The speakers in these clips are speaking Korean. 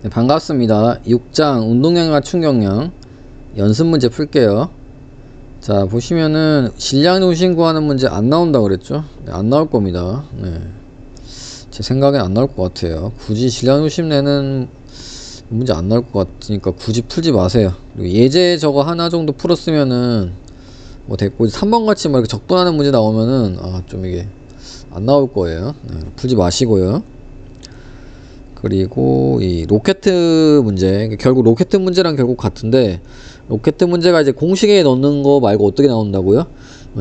네, 반갑습니다. 6장 운동량과 충격량 연습 문제 풀게요. 자, 보시면은 질량 중심 구하는 문제 안 나온다고 그랬죠? 네, 안 나올 겁니다. 네. 제 생각엔 안 나올 것 같아요. 굳이 질량 중심 내는 문제 안 나올 것 같으니까 굳이 풀지 마세요. 그리고 예제 저거 하나 정도 풀었으면은 뭐 됐고, 3번 같이 뭐 이렇게 적분하는 문제 나오면은 좀 이게 안 나올 거예요. 네, 풀지 마시고요. 그리고 이 로켓 문제, 결국 로켓 문제랑 결국 같은데, 로켓 문제가 이제 공식에 넣는 거 말고 어떻게 나온다고요?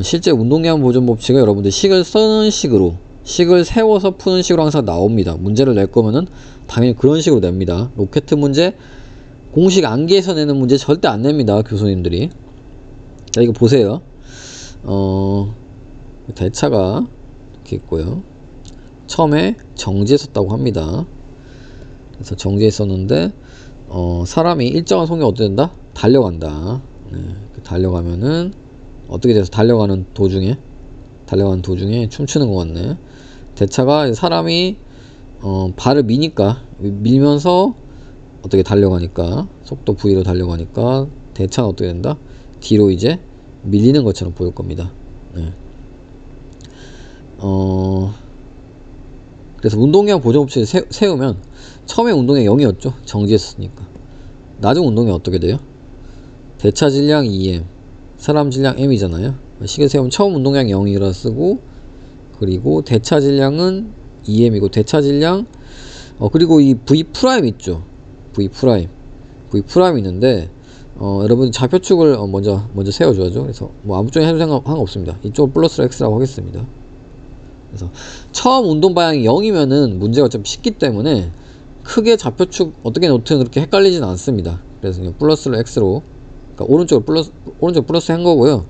실제 운동량 보존 법칙은 여러분들 식을 쓰는 식으로, 식을 세워서 푸는 식으로 항상 나옵니다. 문제를 낼 거면은 당연히 그런 식으로 냅니다. 로켓 문제 공식 암기해서 내는 문제 절대 안 냅니다, 교수님들이. 자, 이거 보세요. 대차가 이렇게 있고요. 처음에 정지했었다고 합니다. 그래서 정지했었는데 사람이 일정한 속력이 어떻게 된다? 달려간다. 네, 달려가면은 어떻게 돼서 달려가는 도중에 춤추는 것 같네. 대차가 사람이 발을 미니까, 밀면서 어떻게 달려가니까, 속도 V로 달려가니까 대차는 어떻게 된다? 뒤로 이제 밀리는 것처럼 보일 겁니다. 네. 그래서 운동량 보존 법칙을 세우면 처음에 운동량 0이었죠. 정지했으니까. 나중 운동량 어떻게 돼요? 대차 질량 2m, 사람 질량 m이잖아요. 식을 세우면 처음 운동량 0이라 쓰고, 그리고 대차 질량은 2m이고, 대차 질량 그리고 이 V 프라임 있죠. V 프라임 있는데 여러분 좌표축을 먼저 세워줘야죠. 그래서 뭐 아무 쪽에 해도 상관없습니다. 이쪽은 플러스 x라고 하겠습니다. 그래서 처음 운동 방향이 0이면은 문제가 좀 쉽기 때문에 크게 좌표축 어떻게 놓든 그렇게 헷갈리진 않습니다. 그래서 그냥 플러스를 x로, 그러니까 오른쪽 플러스 한 거고요.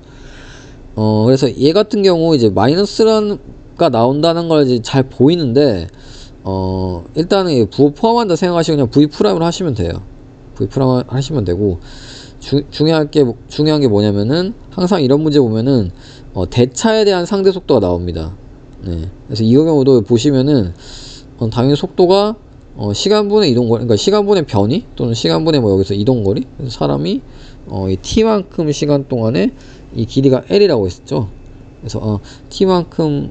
그래서 얘 같은 경우 이제 마이너스가 나온다는 걸 이제 잘 보이는데, 일단은 부호 포함한다 생각하시고 그냥 V 프라임을 하시면 돼요. V 프라임 하시면 되고, 중요한 게 뭐냐면은 항상 이런 문제 보면은 대차에 대한 상대 속도가 나옵니다. 네. 그래서 이 경우도 보시면은 당연히 속도가 시간분의 이동거리, 그러니까 시간분의 변이 또는 시간분의 뭐 여기서 이동거리. 그래서 사람이 이 t만큼 시간 동안에 이 길이가 l이라고 했었죠. 그래서 t만큼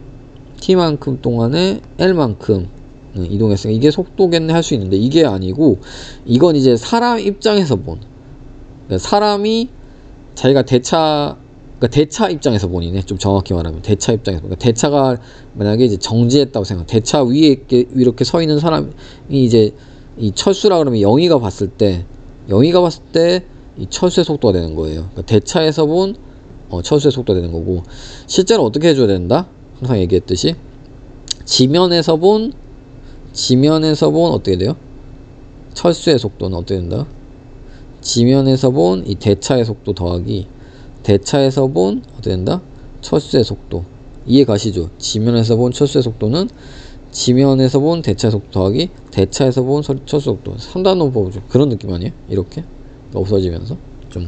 동안에 l만큼 이동했으니까 이게 속도겠네 할 수 있는데, 이게 아니고 이건 이제 사람 입장에서 본, 그러니까 사람이 자기가 그러니까 대차 입장에서 본이네. 좀 정확히 말하면 대차 입장에서. 그러니까 대차가 만약에 이제 정지했다고 생각. 대차 위에 이렇게 서 있는 사람이 이제 이 철수라 그러면 영희가 봤을 때 이 철수의 속도가 되는 거예요. 그러니까 대차에서 본 철수의 속도가 되는 거고, 실제로 어떻게 해줘야 된다? 항상 얘기했듯이 지면에서 본 어떻게 돼요? 철수의 속도는 어떻게 된다? 지면에서 본 이 대차의 속도 더하기 대차에서 본 어떻게 된다? 철수의 속도. 이해 가시죠? 지면에서 본 철수의 속도는 지면에서 본 대차의 속도 더하기 대차에서 본 철수 속도. 3단원 보죠. 그런 느낌 아니에요? 이렇게 없어지면서 좀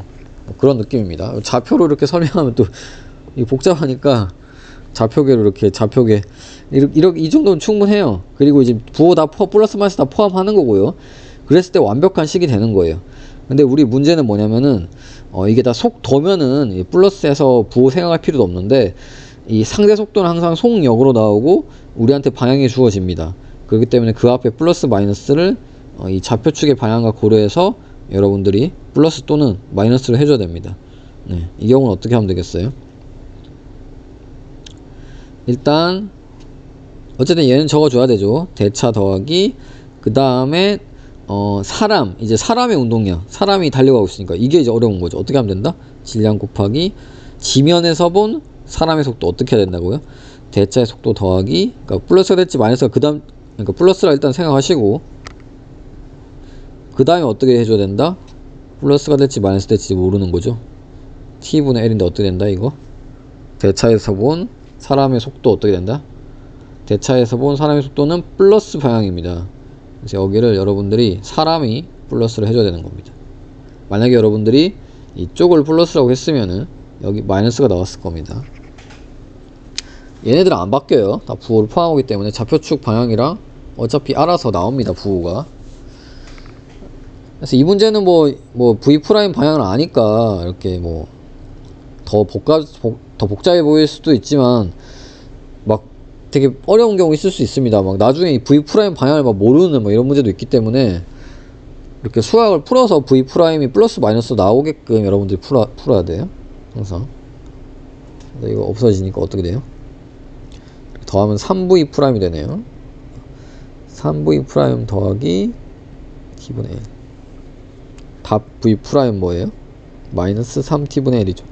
그런 느낌입니다. 좌표로 이렇게 설명하면 또 복잡하니까 좌표계로 이렇게 이 정도는 충분해요. 그리고 이제 부호 다 플러스 마이너스 다 포함하는 거고요. 그랬을 때 완벽한 식이 되는 거예요. 근데 우리 문제는 뭐냐면은 이게 다 속도면은 플러스에서 부호 생각할 필요도 없는데, 이 상대 속도는 항상 속력으로 나오고 우리한테 방향이 주어집니다. 그렇기 때문에 그 앞에 플러스 마이너스를 이 좌표축의 방향과 고려해서 여러분들이 플러스 또는 마이너스를 해줘야 됩니다. 네, 이 경우는 어떻게 하면 되겠어요? 일단 어쨌든 얘는 적어줘야 되죠. 대차 더하기 그 다음에 이제 사람의 운동량, 사람이 달려가고 있으니까 이게 이제 어려운 거죠. 어떻게 하면 된다? 질량 곱하기 지면에서 본 사람의 속도. 어떻게 해야 된다고요? 대차의 속도 더하기, 그러니까 플러스가 될지 마이너스가 그러니까 플러스라 일단 생각하시고, 그 다음에 어떻게 해줘야 된다? 플러스가 될지 마이너스 될지 모르는 거죠. t분의 l인데 어떻게 된다 이거? 대차에서 본 사람의 속도 어떻게 된다? 대차에서 본 사람의 속도는 플러스 방향입니다. 그래서 여기를 여러분들이 사람이 플러스를 해줘야 되는 겁니다. 만약에 여러분들이 이쪽을 플러스라고 했으면은 여기 마이너스가 나왔을 겁니다. 얘네들은 안 바뀌어요. 다 부호를 포함하기 때문에 좌표축 방향이랑 어차피 알아서 나옵니다. 부호가. 그래서 이 문제는 뭐 v 프라임 방향을 아니까 이렇게 뭐 더 복잡해 보일 수도 있지만 막 되게 어려운 경우 있을 수 있습니다. 막 나중에 이 v 프라임 방향을 막 모르는 뭐 이런 문제도 있기 때문에 이렇게 수학을 풀어서 v 프라임이 플러스 마이너스 나오게끔 여러분들이 풀어야 돼요. 항상. 이거 없어지니까 어떻게 돼요? 더하면 3v 프라임이 되네요. 3v 프라임 더하기 t분의 1. 답 v 프라임 뭐예요? 마이너스 3t분의 1이죠.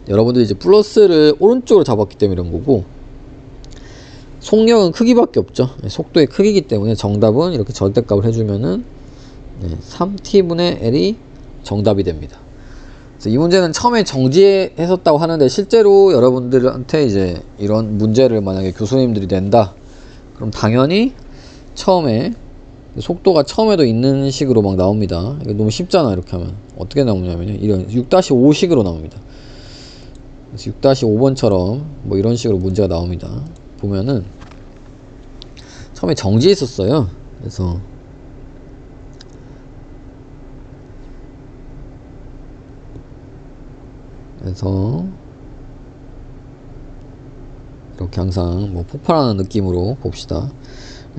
여러분들 이제 플러스를 오른쪽으로 잡았기 때문에 이런 거고, 속력은 크기밖에 없죠. 속도의 크기이기 때문에 정답은 이렇게 절대값을 해주면은 3t분의 l이 정답이 됩니다. 그래서 이 문제는 처음에 정지했었다고 하는데 실제로 여러분들한테 이제 이런 문제를 만약에 교수님들이 낸다, 그럼 당연히 처음에 속도가 처음에도 있는 식으로 막 나옵니다. 이거 너무 쉽잖아. 이렇게 하면 어떻게 나오냐면요, 이런 6-5 식으로 나옵니다. 그래서 6-5번처럼 뭐 이런 식으로 문제가 나옵니다. 보면은 처음에 정지했었어요. 그래서 이렇게 항상 뭐 폭발하는 느낌으로 봅시다.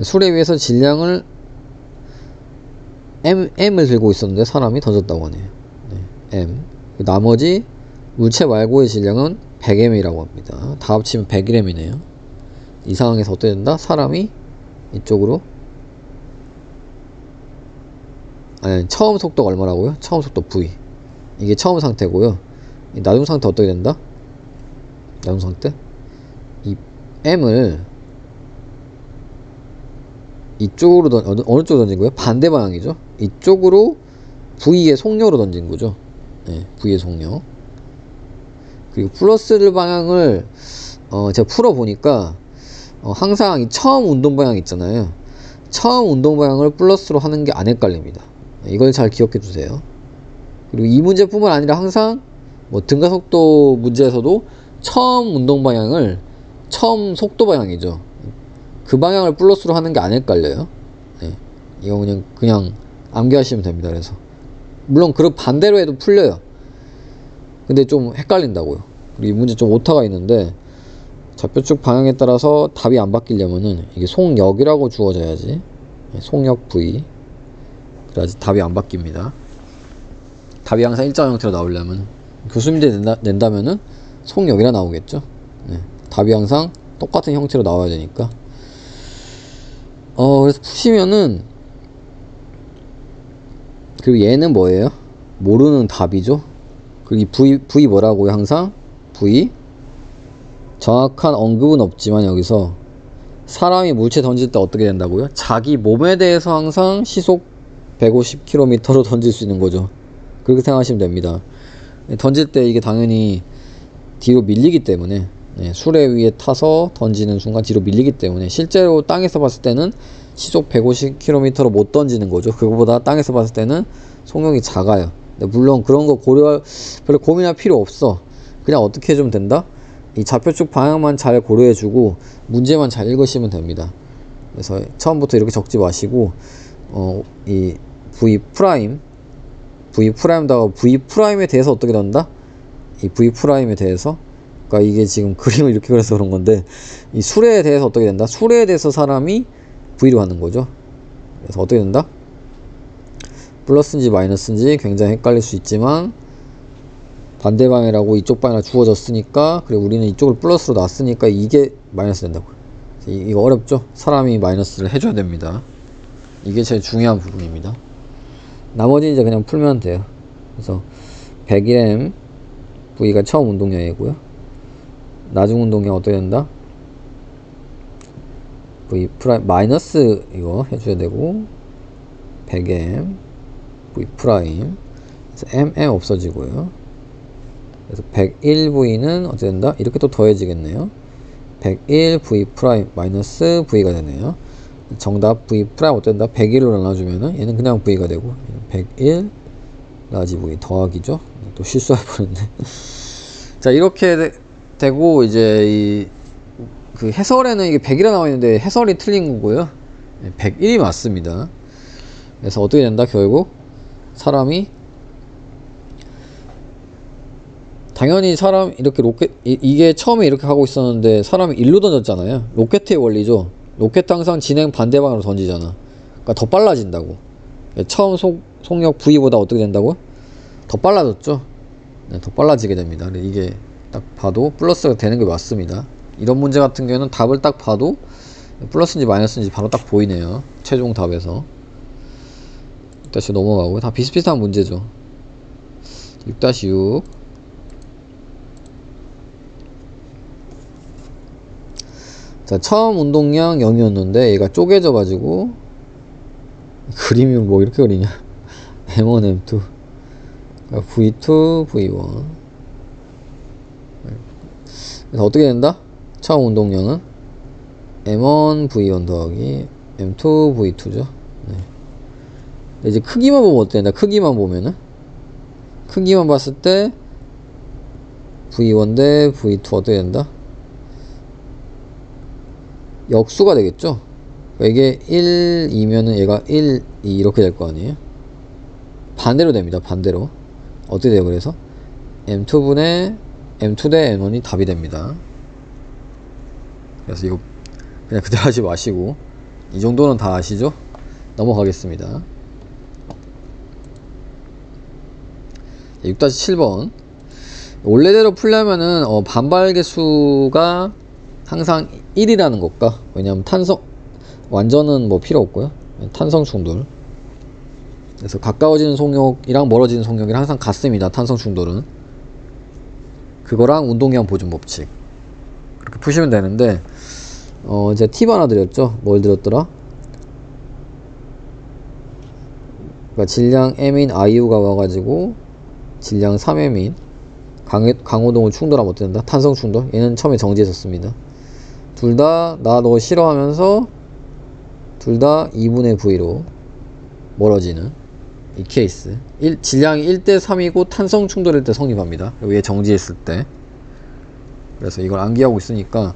수레 위에서 질량을 M을 들고 있었는데 사람이 던졌다고 하네요. M. 나머지 물체 말고의 질량은 100m이라고 합니다. 다 합치면 101m이네요. 이 상황에서 어떻게 된다? 사람이 이쪽으로, 아니, 처음 속도가 얼마라고요? 처음 속도 V. 이게 처음 상태고요. 이 나중 상태 어떻게 된다? 나중 상태? 이 M을 이쪽으로 어느 쪽으로 던진 거예요? 반대 방향이죠. 이쪽으로 V의 속력으로 던진 거죠. 네, V의 속력. 그리고 플러스를 방향을 제가 풀어보니까 항상 이 처음 운동 방향 있잖아요. 처음 운동 방향을 플러스로 하는 게 안 헷갈립니다. 이걸 잘 기억해 주세요. 그리고 이 문제뿐만 아니라 항상 뭐 등가속도 문제에서도 처음 운동 방향을, 처음 속도 방향이죠, 그 방향을 플러스로 하는 게 안 헷갈려요. 네. 이거 그냥 암기하시면 됩니다. 그래서 물론 그 반대로 해도 풀려요. 근데 좀 헷갈린다고요. 그리고 이 문제 좀 오타가 있는데, 좌표축 방향에 따라서 답이 안 바뀌려면은 이게 속력이라고 주어져야지, 속력 V, 그래야지 답이 안 바뀝니다. 답이 항상 일자형 형태로 나오려면, 교수님들이 낸다면은 속력이라 나오겠죠. 네. 답이 항상 똑같은 형태로 나와야 되니까. 그래서 푸시면은, 그리고 얘는 뭐예요? 모르는 답이죠. 그리고 V 뭐라고요? 항상 V, 정확한 언급은 없지만 여기서 사람이 물체 던질 때 어떻게 된다고요? 자기 몸에 대해서 항상 시속 150km로 던질 수 있는 거죠. 그렇게 생각하시면 됩니다. 던질 때 이게 당연히 뒤로 밀리기 때문에, 수레 위에 타서 던지는 순간 뒤로 밀리기 때문에 실제로 땅에서 봤을 때는 시속 150km로 못 던지는 거죠. 그거보다 땅에서 봤을 때는 속력이 작아요. 물론 그런 거 별로 고민할 필요 없어. 그냥 어떻게 해주면 된다? 이 좌표축 방향만 잘 고려해주고 문제만 잘 읽으시면 됩니다. 그래서 처음부터 이렇게 적지 마시고, 이 V 프라임다가 V 프라임에 대해서 어떻게 된다? 이 V 프라임에 대해서, 그러니까 이게 지금 그림을 이렇게 그려서 그런 건데, 이 수레에 대해서 어떻게 된다? 수레에 대해서 사람이 V로 하는 거죠. 그래서 어떻게 된다? 플러스인지 마이너스인지 굉장히 헷갈릴 수 있지만 반대 방향이라고 이쪽 방향이 주어졌으니까, 그리고 우리는 이쪽을 플러스로 놨으니까 이게 마이너스 된다고요. 이거 어렵죠? 사람이 마이너스를 해줘야 됩니다. 이게 제일 중요한 부분입니다. 나머지 이제 그냥 풀면 돼요. 그래서 101m V가 처음 운동량이고요. 나중 운동량 어떻게 된다? V 프라임 마이너스 이거 해줘야 되고, 100m V 프라임, 그래서 M 없어지고요. 그래서 101V는 어떻게 된다? 이렇게 또 더해지겠네요. 101 V 프라임 마이너스 V가 되네요. 정답 V 프라임 어떻게 된다? 101로 나눠주면은 얘는 그냥 V가 되고, 101 라지 V 더하기죠. 또 실수할 뻔했네. 자, 이렇게 되고, 이제 그 해설에는 이게 100이라 나와 있는데 해설이 틀린 거고요. 101이 맞습니다. 그래서 어떻게 된다? 결국 사람이 당연히 사람 이렇게 로켓 이게 처음에 이렇게 하고 있었는데 사람이 일로 던졌잖아요. 로켓의 원리죠. 로켓 항상 진행 반대 방향으로 던지잖아. 그러니까 더 빨라진다고. 처음 속력 V보다 어떻게 된다고? 더 빨라졌죠. 네, 더 빨라지게 됩니다. 이게 딱 봐도 플러스가 되는 게 맞습니다. 이런 문제 같은 경우에는 답을 딱 봐도 플러스인지 마이너스인지 바로 딱 보이네요. 최종 답에서. 다시 넘어가고 다 비슷비슷한 문제죠. 6-6 자, 처음 운동량 0이었는데 얘가 쪼개져 가지고 그림이 뭐 이렇게 그리냐 M1, M2 V2, V1 그래서 어떻게 된다? 처음 운동량은 M1, V1 더하기 M2, V2죠. 네. 이제 크기만 보면 어떻게 된다? 크기만 보면은 크기만 봤을 때 V1 대 V2 어떻게 된다? 역수가 되겠죠? 이게 1, 2면은 얘가 1, 2 이렇게 될 거 아니에요? 반대로 됩니다. 반대로. 어떻게 돼요? 그래서 M2분의 M2 대 N1이 답이 됩니다. 그래서 이거 그냥 그대로 하지 마시고 이 정도는 다 아시죠? 넘어가겠습니다. 6-7번 원래대로 풀려면은 반발 개수가 항상 1이라는 것과 왜냐하면 탄성 완전은 뭐 필요 없고요. 탄성 충돌 그래서 가까워지는 속력이랑 멀어지는 속력이랑 항상 같습니다. 탄성 충돌은 그거랑 운동량 보존 법칙 그렇게 푸시면 되는데 이제 팁 하나 드렸죠. 뭘 드렸더라? 그러니까 질량 M인 IU가 와가지고 질량 3M인 강호동을 충돌하면 어떻게 된다? 탄성 충돌. 얘는 처음에 정지했었습니다. 둘 다 나 너 싫어하면서 둘 다 2분의 V로 멀어지는 이 케이스. 질량이 1대3이고 탄성 충돌일 때 성립합니다. 얘 정지했을 때. 그래서 이걸 암기하고 있으니까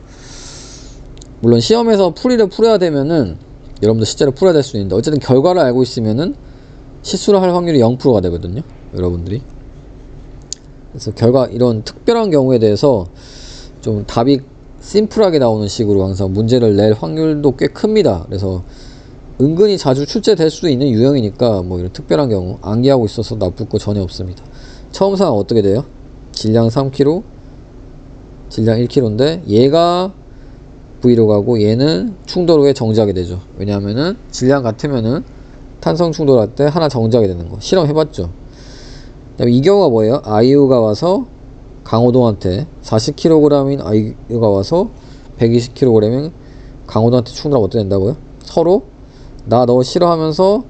물론 시험에서 풀어야 되면은 여러분들 실제로 풀어야 될 수 있는데 어쨌든 결과를 알고 있으면은 실수를 할 확률이 0%가 되거든요. 여러분들이. 그래서 이런 특별한 경우에 대해서 좀 답이 심플하게 나오는 식으로 항상 문제를 낼 확률도 꽤 큽니다. 그래서 은근히 자주 출제될 수도 있는 유형이니까 뭐 이런 특별한 경우 암기하고 있어서 나쁠 거 전혀 없습니다. 처음 상황 어떻게 돼요? 질량 3kg, 질량 1kg인데 얘가 V로 가고 얘는 충돌 후에 정지하게 되죠. 왜냐하면은 질량 같으면은 탄성 충돌할 때 하나 정지하게 되는 거 실험 해봤죠. 그다음에 이 경우가 뭐예요? IU가 와서 강호동한테 40kg인 IU가 와서 120kg인 강호동한테 충돌하면 어떻게 된다고요? 서로 나 너 싫어하면서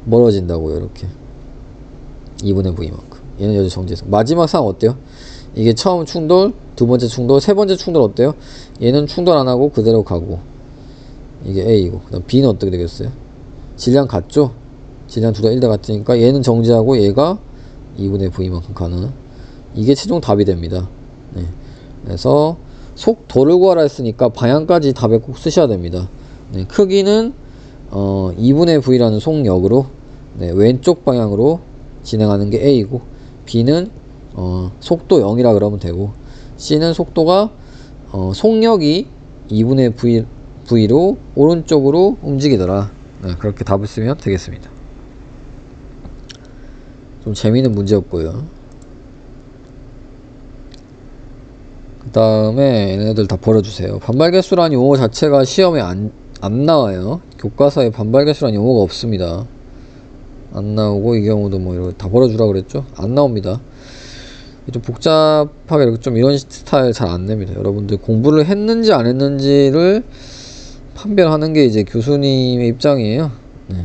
멀어진다고요. 이렇게 2분의 V만큼 얘는 여기서 정지해서 마지막 상황 어때요? 이게 처음 충돌, 두 번째 충돌, 세 번째 충돌 어때요? 얘는 충돌 안 하고 그대로 가고 이게 A이고 그 다음 B는 어떻게 되겠어요? 질량 같죠? 질량 둘 다 1대 같으니까 얘는 정지하고 얘가 2분의 V만큼 가는 이게 최종 답이 됩니다. 네. 그래서 속도를 구하라 했으니까 방향까지 답에 꼭 쓰셔야 됩니다. 네. 크기는 2분의 V라는 속력으로 네. 왼쪽 방향으로 진행하는 게 A이고 B는 속도 0이라 그러면 되고 C는 속도가 속력이 2분의 V로 오른쪽으로 움직이더라. 네. 그렇게 답을 쓰면 되겠습니다. 좀 재미있는 문제였고요. 그 다음에 얘네들 다 버려주세요. 반발계수라는 용어 자체가 시험에 안 나와요. 교과서에 반발계수라는 용어가 없습니다. 안 나오고 이 경우도 뭐 이렇게 다 버려주라 그랬죠? 안 나옵니다. 좀 복잡하게 이렇게 좀 이런 스타일 잘 안 냅니다. 여러분들 공부를 했는지 안 했는지를 판별하는 게 이제 교수님의 입장이에요. 네.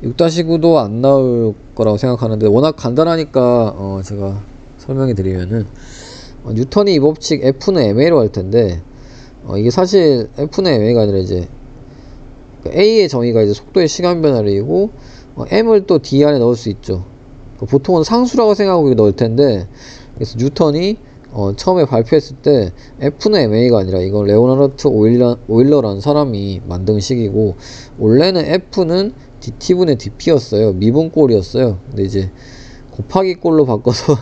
6-9도 안 나올 거라고 생각하는데 워낙 간단하니까 제가 설명해 드리면은 뉴턴이 이 법칙 F는 ma로 할 텐데 이게 사실 F는 ma가 아니라 이제 A의 정의가 이제 속도의 시간 변화량이고 M을 또 D 안에 넣을 수 있죠. 보통은 상수라고 생각하고 넣을 텐데 그래서 뉴턴이 처음에 발표했을 때 F는 ma가 아니라 이건 레오나르트 오일러라는 사람이 만든 식이고 원래는 F는 dt분의 dp였어요. 미분꼴이었어요. 근데 이제 곱하기꼴로 바꿔서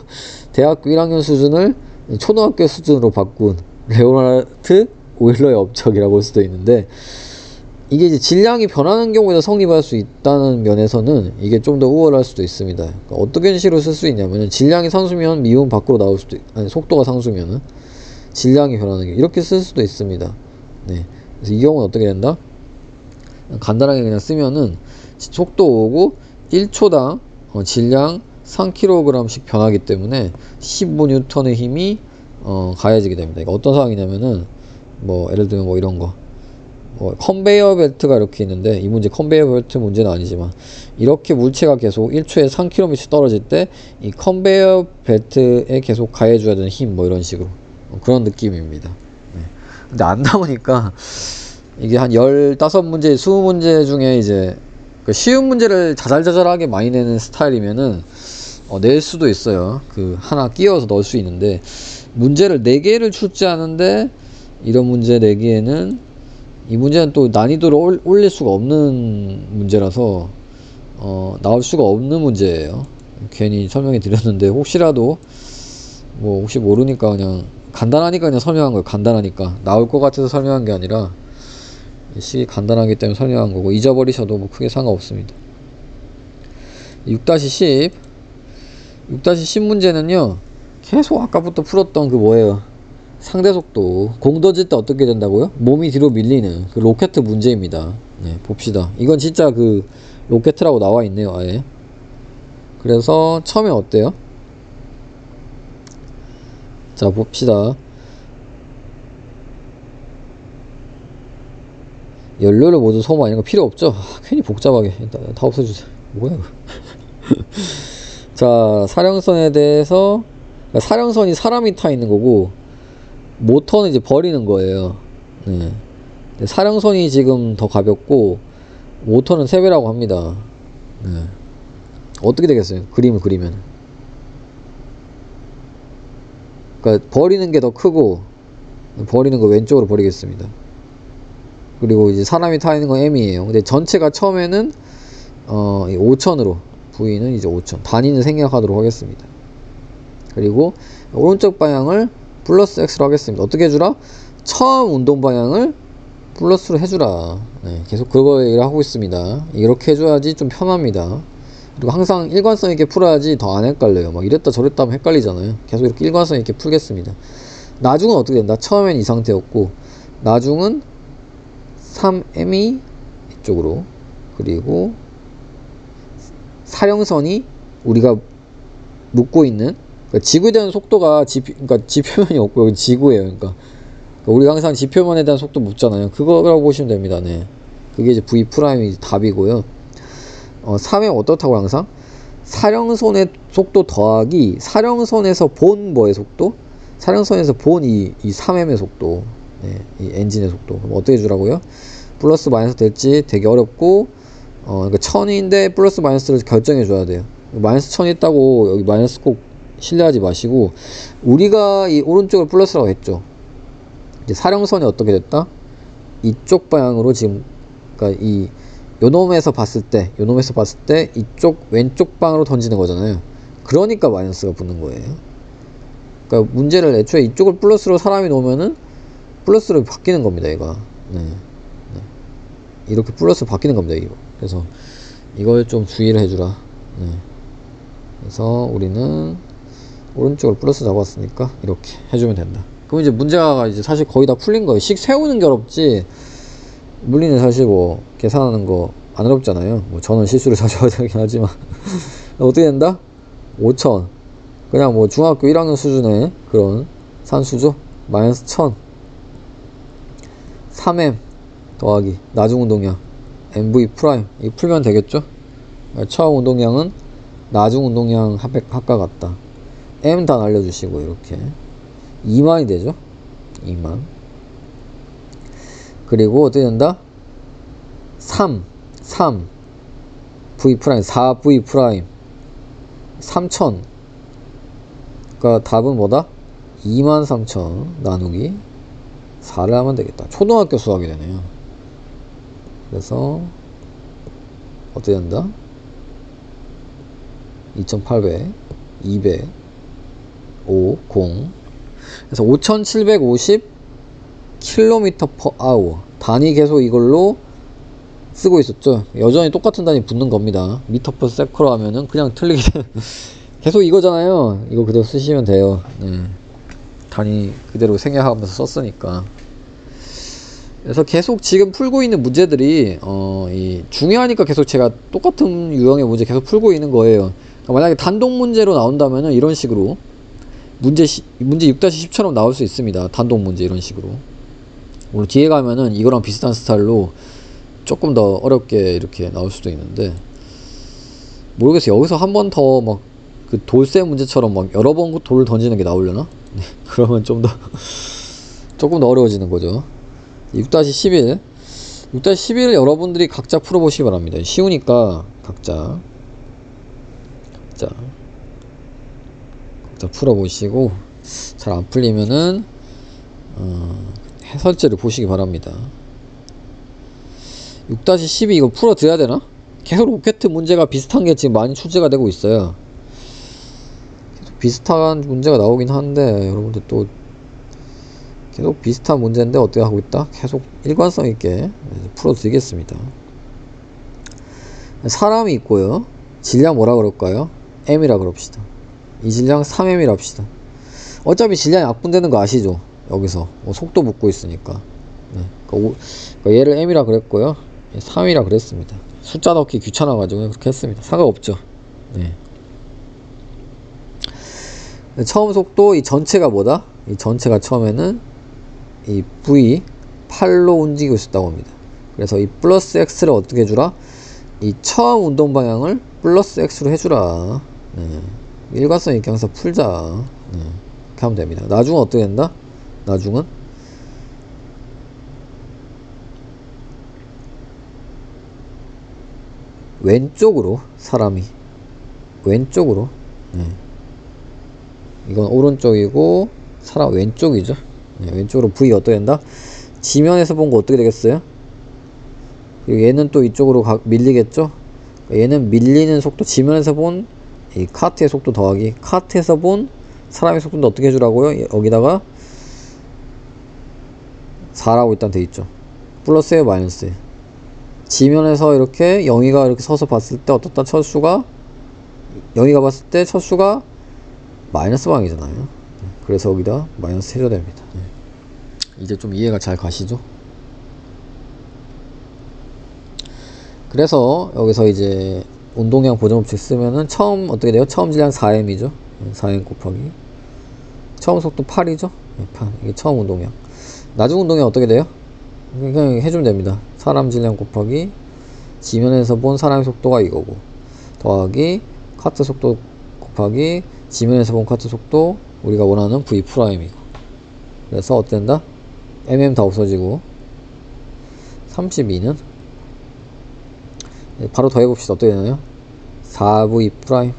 대학교 1학년 수준을 초등학교 수준으로 바꾼 레오나르트 오일러의 업적이라고 볼 수도 있는데, 이게 이제 질량이 변하는 경우에도 성립할 수 있다는 면에서는 이게 좀 더 우월할 수도 있습니다. 그러니까 어떻게 식으로 쓸 수 있냐면은, 질량이 상수면 미분 밖으로 나올 수도 아니 속도가 상수면은 질량이 변하는 게 이렇게 쓸 수도 있습니다. 네. 그래서 이 경우는 어떻게 된다? 간단하게 그냥 쓰면은 속도 오고 1초당 질량 3kg씩 변하기 때문에 15N의 힘이 가해지게 됩니다. 그러니까 어떤 상황이냐면은 뭐 예를 들면 뭐 이런 거, 컨베이어 벨트가 이렇게 있는데, 이 문제 컨베이어 벨트 문제는 아니지만 이렇게 물체가 계속 1초에 3km씩 떨어질 때 이 컨베이어 벨트에 계속 가해줘야 되는 힘, 뭐 이런 식으로 그런 느낌입니다. 네. 근데 안 나오니까 이게 한 15문제 20문제 중에 이제 쉬운 문제를 자잘자잘하게 많이 내는 스타일이면은 낼 수도 있어요. 그 하나 끼워서 넣을 수 있는데, 문제를 4개를 출제하는데 이런 문제 내기에는, 이 문제는 또 난이도를 올릴 수가 없는 문제라서 나올 수가 없는 문제예요. 괜히 설명해 드렸는데, 혹시라도 뭐 혹시 모르니까 그냥 간단하니까 그냥 설명한 거예요. 간단하니까, 나올 것 같아서 설명한 게 아니라 식이 간단하기 때문에 설명한 거고, 잊어버리셔도 뭐 크게 상관없습니다. 6-10 문제는요, 계속 아까부터 풀었던 그 뭐예요, 상대속도. 공 던질 때 어떻게 된다고요? 몸이 뒤로 밀리는 그 로켓 문제입니다. 네, 봅시다. 이건 진짜 그 로켓이라고 나와 있네요, 아예. 그래서 처음에 어때요? 자, 봅시다. 연료를 모두 소모, 이런 거 필요 없죠? 괜히 복잡하게 일단 다 없애주세요. 뭐야 이거. 자, 사령선에 대해서, 사령선이 사람이 타 있는 거고, 모터는 이제 버리는 거예요. 네. 사령선이 지금 더 가볍고 모터는 3배라고 합니다. 네. 어떻게 되겠어요? 그림을 그리면. 그러니까 버리는 게 더 크고, 버리는 거 왼쪽으로 버리겠습니다. 그리고 이제 사람이 타 있는 건 M이에요. 근데 전체가 처음에는 5천으로, V는 이제 5천, 단위는 생략하도록 하겠습니다. 그리고 오른쪽 방향을 플러스 X로 하겠습니다. 어떻게 해주라? 처음 운동 방향을 플러스로 해주라. 네, 계속 그걸 얘기를 하고 있습니다. 이렇게 해줘야지 좀 편합니다. 그리고 항상 일관성 있게 풀어야지 더 안 헷갈려요. 막 이랬다 저랬다 하면 헷갈리잖아요. 계속 이렇게 일관성 있게 풀겠습니다. 나중은 어떻게 된다? 처음엔 이 상태였고, 나중은 3m이 이쪽으로, 그리고 사령선이 우리가 묶고 있는, 그러니까 지구에 대한 속도가 그러니까 지표면이 없고 여기 지구예요. 그러니까 우리가 항상 지표면에 대한 속도 묻잖아요. 그거라고 보시면 됩니다. 네. 그게 이제 V 프라임이 답이고요. 3에 어떻다고? 항상 사령선의 속도 더하기 사령선에서 본 뭐의 속도? 사령선에서 본 이 3m의 속도. 네, 이 엔진의 속도. 그럼 어떻게 주라고요? 플러스 마이너스 될지 되게 어렵고, 그러니까 1000인데 플러스 마이너스를 결정해 줘야 돼요. 마이너스 1000 있다고 여기 마이너스 꼭 신뢰하지 마시고, 우리가 이 오른쪽을 플러스라고 했죠. 이제 사령선이 어떻게 됐다? 이쪽 방향으로 지금, 그러니까 이 요놈에서 봤을 때 이쪽 왼쪽 방으로 던지는 거잖아요. 그러니까 마이너스가 붙는 거예요. 그러니까 문제를 애초에 이쪽을 플러스로 사람이 놓으면은 플러스로 바뀌는 겁니다, 얘가. 네. 네. 이렇게 플러스 바뀌는 겁니다, 이거. 그래서 이걸 좀 주의를 해주라. 네. 그래서 우리는 오른쪽을 플러스 잡았으니까 이렇게 해주면 된다. 그럼 이제 문제가 이제 사실 거의 다 풀린 거예요. 식 세우는 게 어렵지, 물리는 사실 뭐 계산하는 거 안 어렵잖아요. 뭐 저는 실수를 자주 하긴 하지만. 어떻게 된다? 5000. 그냥 뭐 중학교 1학년 수준의 그런 산수죠. 마이너스 1000. 3m 더하기 나중 운동량 MV 프라임. 이거 풀면 되겠죠? 처음 운동량은 나중 운동량 합과 같다. M 다 날려주시고 이렇게 2만이 되죠. 2만. 그리고 어떻게 된다? 3 V 프라임 4V 프라임 3000. 그러니까 답은 뭐다? 23000 나누기 4를 하면 되겠다. 초등학교 수학이 되네요. 그래서 어떻게 된다? 2800, 200, 5, 0. 그래서 5750km/h 단위 계속 이걸로 쓰고 있었죠. 여전히 똑같은 단위 붙는 겁니다. m/s로 하면은 그냥 틀리게 계속 이거잖아요. 이거 그대로 쓰시면 돼요. 네. 단위 그대로 생략하면서 썼으니까. 그래서 계속 지금 풀고 있는 문제들이 중요하니까 계속 제가 똑같은 유형의 문제 계속 풀고 있는 거예요. 그러니까 만약에 단독 문제로 나온다면은 이런 식으로 문제 6-10처럼 나올 수 있습니다. 단독 문제 이런 식으로. 물론 뒤에 가면은 이거랑 비슷한 스타일로 조금 더 어렵게 이렇게 나올 수도 있는데 모르겠어요. 여기서 한 번 더 막 그 돌쇠 문제처럼 막 여러 번 돌을 던지는 게 나오려나? 네, 그러면 좀 더 조금 더 어려워지는 거죠. 6-11 6-11을 여러분들이 각자 풀어보시기 바랍니다. 쉬우니까 각자 풀어보시고 잘 안 풀리면은 해설지를 보시기 바랍니다. 6-12 이거 풀어드려야 되나? 계속 로켓 문제가 비슷한 게 지금 많이 출제가 되고 있어요. 계속 비슷한 문제가 나오긴 하는데 여러분들 또 계속 비슷한 문제인데 어떻게 하고 있다? 계속 일관성 있게 풀어드리겠습니다. 사람이 있고요. 질량 뭐라 그럴까요? m이라 그럽시다. 이 질량 3m이라 합시다. 어차피 질량이 약분되는 거 아시죠? 여기서 속도 묻고 있으니까. 네. 그러니까 얘를 m이라 그랬고요. 3이라 그랬습니다. 숫자 넣기 귀찮아가지고 그렇게 했습니다. 상관없죠. 네. 처음 속도 이 전체가 뭐다? 이 전체가 처음에는 이 v 8로 움직이고 있었다고 합니다. 그래서 이 플러스 x를 어떻게 해주라? 이 처음 운동 방향을 플러스 x로 해주라. 네. 일관성 있게 항상 풀자. 네. 이렇게 하면 됩니다. 나중은 어떻게 된다? 나중은 왼쪽으로 사람이 왼쪽으로 이건 오른쪽이고 사람 왼쪽이죠. 왼쪽으로 V 어떻게 된다? 지면에서 본 거 어떻게 되겠어요? 그리고 얘는 또 이쪽으로 밀리겠죠? 얘는 밀리는 속도, 지면에서 본 이 카트의 속도 더하기 카트에서 본 사람의 속도는 어떻게 해주라고요? 여기다가 4라고 일단 돼있죠. 플러스에 마이너스에 지면에서 이렇게 영희가 이렇게 서서 봤을 때 어떻다? 첫 수가 영희가 봤을 때 첫 수가 마이너스 방이잖아요. 그래서 여기다 마이너스 해줘야 됩니다. 이제 좀 이해가 잘 가시죠? 그래서 여기서 이제 운동량 보정법칙 쓰면은 처음 어떻게 돼요? 처음 질량 4m이죠. 4m 곱하기 처음 속도 8이죠. 8. 이게 처음 운동량. 나중 운동량 어떻게 돼요? 그냥 해주면 됩니다. 사람 질량 곱하기 지면에서 본 사람의 속도가 이거고 더하기 카트 속도 곱하기 지면에서 본 카트 속도 우리가 원하는 v'이고 그래서 어떻게 된다? 다 없어지고 32는 바로 더해봅시다. 어떻게 되나요? 4v'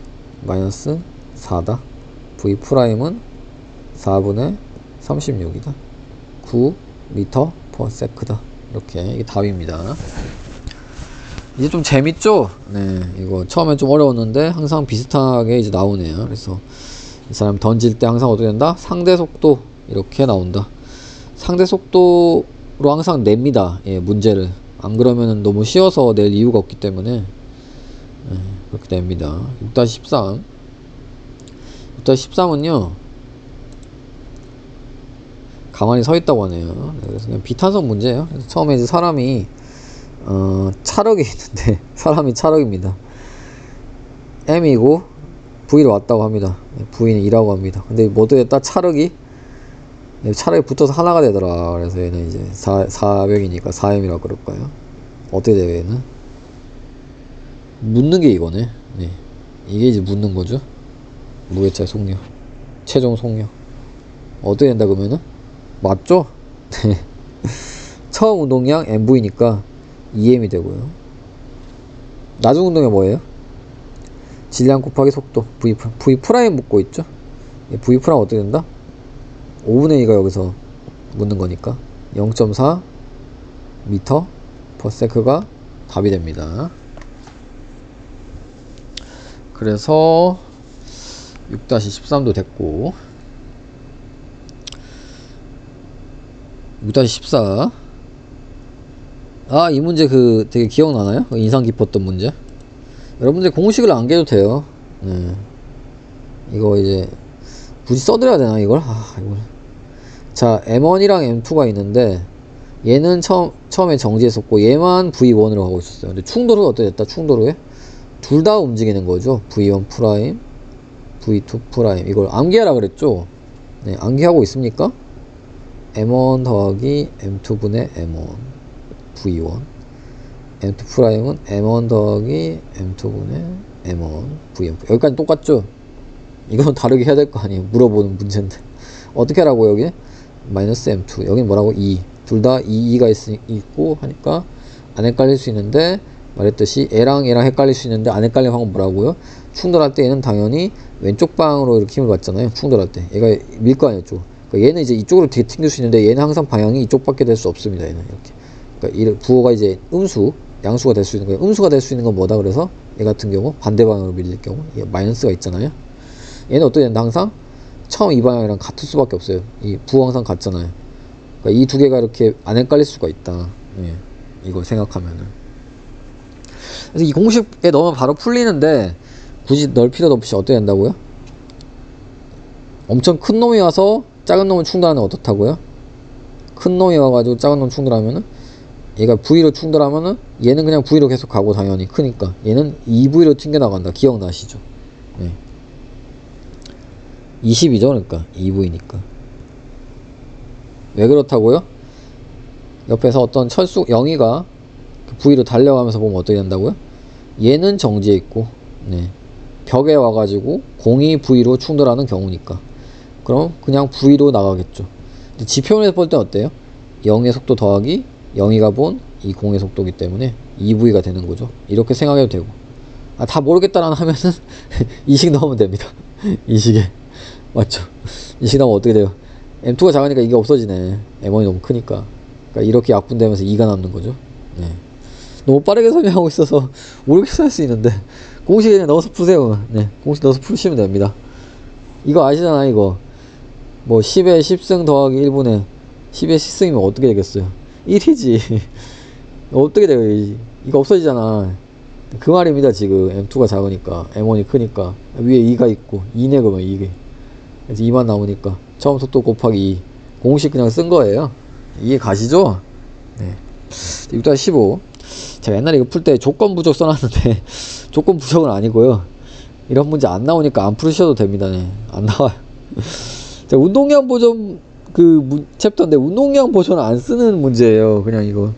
마이너스 4다. v'은 4분의 36이다. 9m/s다. 이렇게 이게 답입니다. 이제 좀 재밌죠? 네, 이거 처음엔 좀 어려웠는데 항상 비슷하게 이제 나오네요. 그래서 이 사람 던질 때 항상 어떻게 된다? 상대 속도 이렇게 나온다. 상대 속도로 항상 냅니다. 예, 문제를. 안 그러면 너무 쉬워서 낼 이유가 없기 때문에 그렇게 됩니다. 6-13 6-13은요 가만히 서 있다고 하네요. 그래서 그냥 비탄성 문제예요. 그래서 처음에 이제 사람이 차력이 있는데 사람이 차력입니다. m이고 v로 왔다고 합니다. v는 2라고 합니다. 근데 뭐 어떻게 됐다? 차력이 붙어서 하나가 되더라. 그래서 얘는 이제 400이니까 4m이라고 그럴까요? 어떻게 돼요 얘는? 묻는 게 이거네. 네. 이게 이제 묻는 거죠. 무게차의 속력, 최종 속력 어떻게 된다 그러면은? 맞죠? 처음 운동량 mv니까 2m이 되고요. 나중 운동량 뭐예요? 질량 곱하기 속도 v 프라임 묻고 있죠. v 프라임 어떻게 된다? 5분의 2가 여기서 묻는 거니까 0.4 m/s가 답이 됩니다. 그래서 6-13도 됐고 6-14 이 문제 되게 기억나나요? 인상 깊었던 문제. 여러분들 공식을 안 깨도 돼요. 이거 이제 굳이 써드려야 되나 이걸? 이걸. 자, M1이랑 M2가 있는데 얘는 처음에 정지했었고 얘만 V1으로 가고 있었어요. 근데 충돌 후에 어떻게 됐다? 충돌 후에 둘 다 움직이는 거죠. V1 프라임, V2 프라임. 이걸 암기하라 그랬죠? 네, 암기하고 있습니까? M1 더하기 M2분의 M1 V1, M2 프라임은 M1 더하기 M2분의 M1 V1. 여기까지 똑같죠? 이건 다르게 해야 될 거 아니에요. 물어보는 문제인데 어떻게 하라고. 여기 마이너스 M2, 여긴 뭐라고? 2. 둘 다 2가 있고 하니까 안 헷갈릴 수 있는데, 말했듯이 얘랑 얘랑 헷갈릴 수 있는데 안 헷갈리는 방법 뭐라고요? 충돌할 때 얘는 당연히 왼쪽 방으로 이렇게 힘을 받잖아요. 충돌할 때 얘가 밀 거 아니었죠. 그러니까 얘는 이제 이쪽으로 되게 튕길 수 있는데 얘는 항상 방향이 이쪽밖에 될 수 없습니다. 얘는 이렇게. 그러니까 부호가 이제 음수, 양수가 될 수 있는 거예요. 음수가 될 수 있는 건 뭐다? 그래서 얘 같은 경우 반대 방향으로 밀릴 경우 얘 마이너스가 있잖아요. 얘는 어떻게 된다? 항상 처음 이 방향이랑 같을 수밖에 없어요. 이 부호 항상 같잖아요. 그러니까 이 두 개가 이렇게 안 헷갈릴 수가 있다. 이걸 생각하면은. 그래서 이 공식에 넣으면 바로 풀리는데 굳이 넣을 필요도 없이 어떻게 된다고요? 엄청 큰 놈이 와서 작은 놈을 충돌하면 어떻다고요? 큰 놈이 와가지고 작은 놈 충돌하면은 얘가 V로 충돌하면은 얘는 그냥 V로 계속 가고 당연히 크니까 얘는 2V로 튕겨나간다. 기억나시죠? 20이죠. 그러니까 2V니까. 왜 그렇다고요? 옆에서 어떤 철수 영희가 V로 달려가면서 보면 어떻게 된다고요? 얘는 정지해 있고 벽에 와가지고 공이 V로 충돌하는 경우니까 그럼 그냥 V로 나가겠죠. 근데 지표면에서 볼 때 어때요? 0의 속도 더하기 영희가 본 이 공의 속도이기 때문에 2V가 되는 거죠. 이렇게 생각해도 되고. 다 모르겠다라는 하면은 이식 넣으면 됩니다. 이식에. 맞죠? 이식 넣으면 어떻게 돼요? M2가 작으니까 이게 없어지네. M1이 너무 크니까. 그러니까 이렇게 약분되면서 2가 남는 거죠. 너무 빠르게 설명하고 있어서 모르겠어 할 수 있는데 공식에 그냥 넣어서 푸세요. 공식 넣어서 푸시면 됩니다. 이거 아시잖아. 이거 뭐 10에 10승 더하기 1분의 10에 10승이면 어떻게 되겠어요? 1이지. 어떻게 돼요? 이거 없어지잖아. 그 말입니다. 지금 M2가 작으니까 M1이 크니까 위에 2가 있고 2네. 그러면 이게 그래서 2만 나오니까 처음 속도 곱하기 2 공식 그냥 쓴 거예요. 이해 가시죠? 6-15 제가 옛날에 이거 풀 때 조건 부족 써놨는데 조건 부족은 아니고요. 이런 문제 안 나오니까 안 풀으셔도 됩니다. 안 나와요. 자, 운동량 보존 챕터인데 운동량 보존 안 쓰는 문제예요. 그냥 이거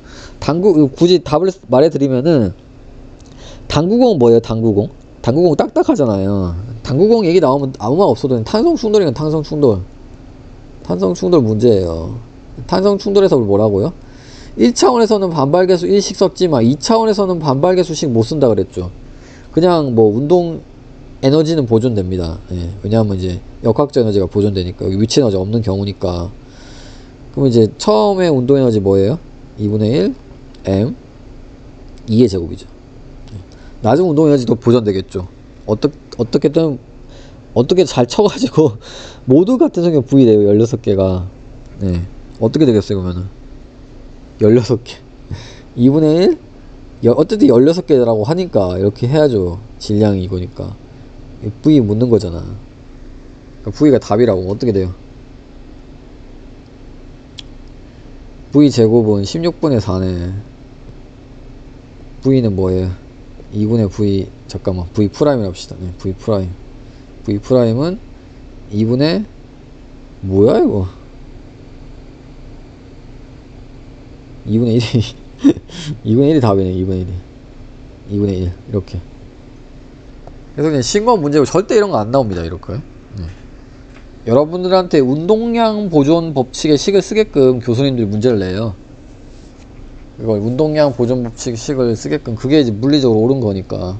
굳이 답을 말해드리면은 당구공 뭐예요? 당구공 딱딱하잖아요. 당구공 얘기 나오면 아무 말 없어도 탄성 충돌이면 탄성 충돌 문제예요. 탄성 충돌에서 뭐라고요? 1차원에서는 반발계수 1씩 썼지만 2차원에서는 반발계수씩 못 쓴다 그랬죠. 그냥 뭐 운동 에너지는 보존됩니다. 왜냐하면 이제 역학적 에너지가 보존되니까 여기 위치 에너지 없는 경우니까. 그럼 이제 처음에 운동 에너지 뭐예요? 2분의 1 m 2의 제곱이죠. 나중 운동 에너지도 보존되겠죠. 어떻게든 어떻게 잘 쳐가지고 모두 같은 성격 V 돼요. 16개가. 어떻게 되겠어요 그러면은 16개 2분의 1 어쨌든 16개라고 하니까 이렇게 해야죠. 질량이 이거니까 V 묻는 거잖아. 그러니까 V가 답이라고. 어떻게 돼요? V 제곱은 16분의 4네. V는 뭐예요? 2분의 V 잠깐만 V 프라임이라고 합시다. V 프라임. V 프라임은 2분의 뭐야 이거? 2분의 1이 2분의 1이 답이네. 2분의 1 이렇게. 그래서 그냥 싱거운 문제고 절대 이런 거 안 나옵니다. 이렇게. 여러분들한테 운동량 보존 법칙의 식을 쓰게끔 교수님들이 문제를 내요. 이걸 운동량 보존 법칙 식을 쓰게끔 그게 이제 물리적으로 옳은 거니까.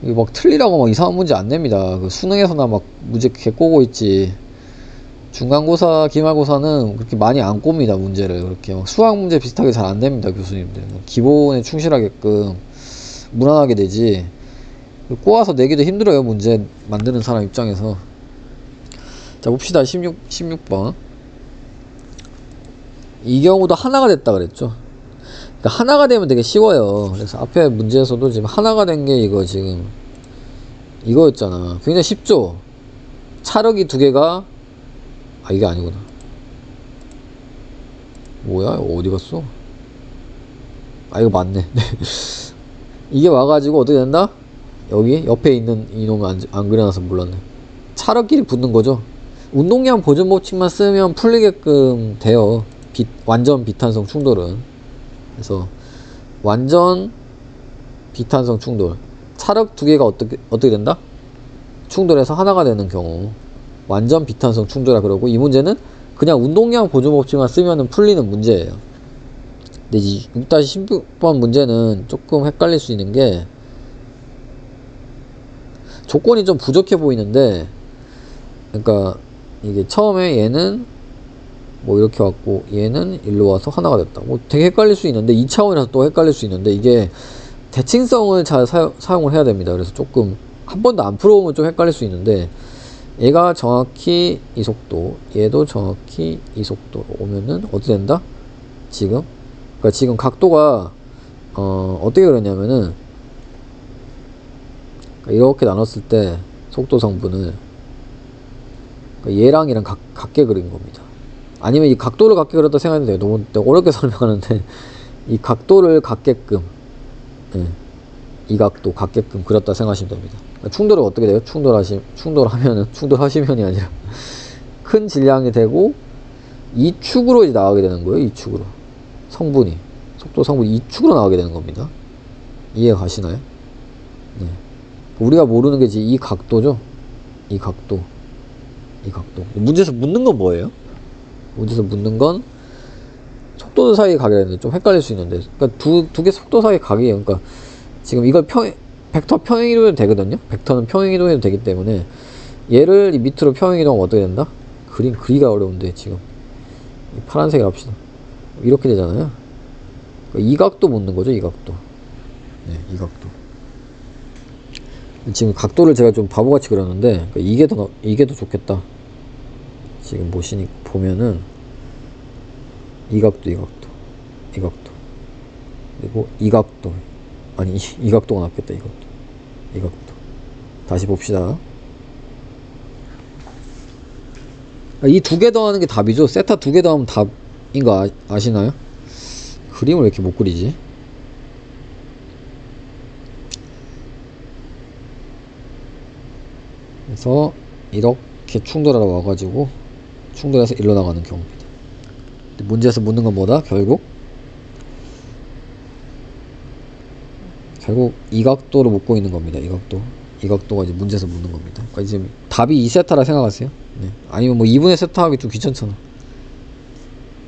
이거 막 틀리라고 막 이상한 문제 안 냅니다. 그 수능에서나 막 문제 개 꼬고 있지. 중간고사, 기말고사는 그렇게 많이 안 꼽니다. 문제를 그렇게 막 수학 문제 비슷하게 잘 안 냅니다. 교수님들 기본에 충실하게끔 무난하게 되지. 꼬아서 내기도 힘들어요, 문제 만드는 사람 입장에서. 자, 봅시다. 16번. 이 경우도 하나가 됐다 그랬죠. 그러니까 하나가 되면 되게 쉬워요. 그래서 앞에 문제에서도 지금 하나가 된 게 이거 지금 이거였잖아. 굉장히 쉽죠. 찰흙이 두 개가, 아, 이게 아니구나. 뭐야, 이거 어디 갔어? 아, 이거 맞네. 이게 와가지고 어떻게 된다? 여기 옆에 있는 이놈을 안 그려놔서 몰랐네. 찰흙끼리 붙는 거죠. 운동량 보존 법칙만 쓰면 풀리게끔 돼요. 완전 비탄성 충돌은. 그래서 완전 비탄성 충돌, 찰흙 두 개가 어떻게 된다? 충돌해서 하나가 되는 경우 완전 비탄성 충돌이라 그러고, 이 문제는 그냥 운동량 보존 법칙만 쓰면 풀리는 문제예요. 근데 이 6-16번 문제는 조금 헷갈릴 수 있는 게 조건이 좀 부족해 보이는데, 그러니까 이게 처음에 얘는 뭐 이렇게 왔고 얘는 일로 와서 하나가 됐다. 뭐 되게 헷갈릴 수 있는데, 2차원이라서 또 헷갈릴 수 있는데, 이게 대칭성을 잘 사용을 해야 됩니다. 그래서 조금 한 번도 안 풀어보면 좀 헷갈릴 수 있는데, 얘가 정확히 이 속도, 얘도 정확히 이 속도로 오면은 어떻게 된다? 그러니까 지금 각도가 어떻게 그러냐면은, 그러니까 이렇게 나눴을 때 속도 성분을, 그러니까 얘랑 얘랑 같게 그린 겁니다. 아니면 이 각도를 같게 그렸다 생각해도 돼요. 너무 어렵게 설명하는데, 이 각도를 같게끔, 예, 이 각도 같게끔 그렸다 생각하시면 됩니다. 그러니까 충돌은 어떻게 돼요? 충돌하시면이 아니라 큰 질량이 되고 이 축으로 이제 나가게 되는 거예요. 이 축으로 성분이, 속도 성분이 이 축으로 나가게 되는 겁니다. 이해가 가시나요? 네. 우리가 모르는 게 이 각도죠. 이 각도. 문제에서 묻는 건 뭐예요? 문제에서 묻는 건 속도 사이에 가게 되는데 좀 헷갈릴 수 있는데, 그러니까 두 개 속도 사이에 가게요. 그러니까 지금 이걸 벡터 평행이동해도 되거든요. 벡터는 평행이동해도 되기 때문에 얘를 이 밑으로 평행이동하면 어떻게 된다? 그리기가 어려운데 지금 이 파란색을 합시다. 이렇게 되잖아요. 그러니까 이 각도 묻는 거죠. 이 각도. 네, 이 각도. 지금 각도를 제가 좀 바보같이 그렸는데, 그러니까 이게 더 좋겠다. 지금 보면은 이 각도, 그리고 이 각도, 아니 이 각도가 낫겠다. 이 각도. 다시 봅시다. 이 두 개 더하는 게 답이죠. 세타 두 개 더하면 답인 거 아시나요? 그림을 왜 이렇게 못 그리지? 그래서 이렇게 충돌하러 와가지고 충돌해서 일로 나가는 경우입니다. 문제에서 묻는 건 뭐다? 결국 이 각도로 묻고 있는 겁니다. 이 각도가 이제 문제에서 묻는 겁니다. 그러니까 지금 답이 2세타라 생각하세요. 네. 아니면 뭐 2분의 세타 하기 좀 귀찮잖아.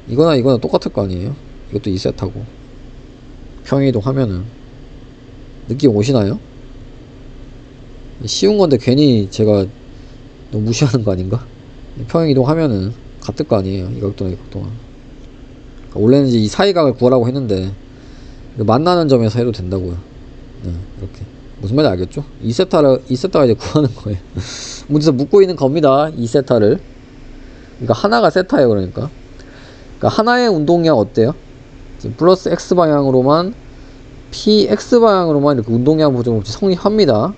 이거나 똑같을 거 아니에요. 이것도 2세타고 평행이동 하면은 느낌 오시나요? 쉬운 건데 괜히 제가 너무 무시하는 거 아닌가? 평행이동 하면은 같을 거 아니에요. 이 각도나 이 각도가. 그러니까 원래는 이제 이 사이각을 구하라고 했는데 만나는 점에서 해도 된다고요. 네, 이렇게. 무슨 말인지 알겠죠? 2세타가 이제 구하는 거예요. 문제에서 묻고 있는 겁니다. 2세타를. 그러니까 하나가 세타예요. 그러니까 하나의 운동량 어때요? 지금 플러스 x 방향으로만 px 방향으로만 이렇게 운동량 보존 법칙 성립합니다.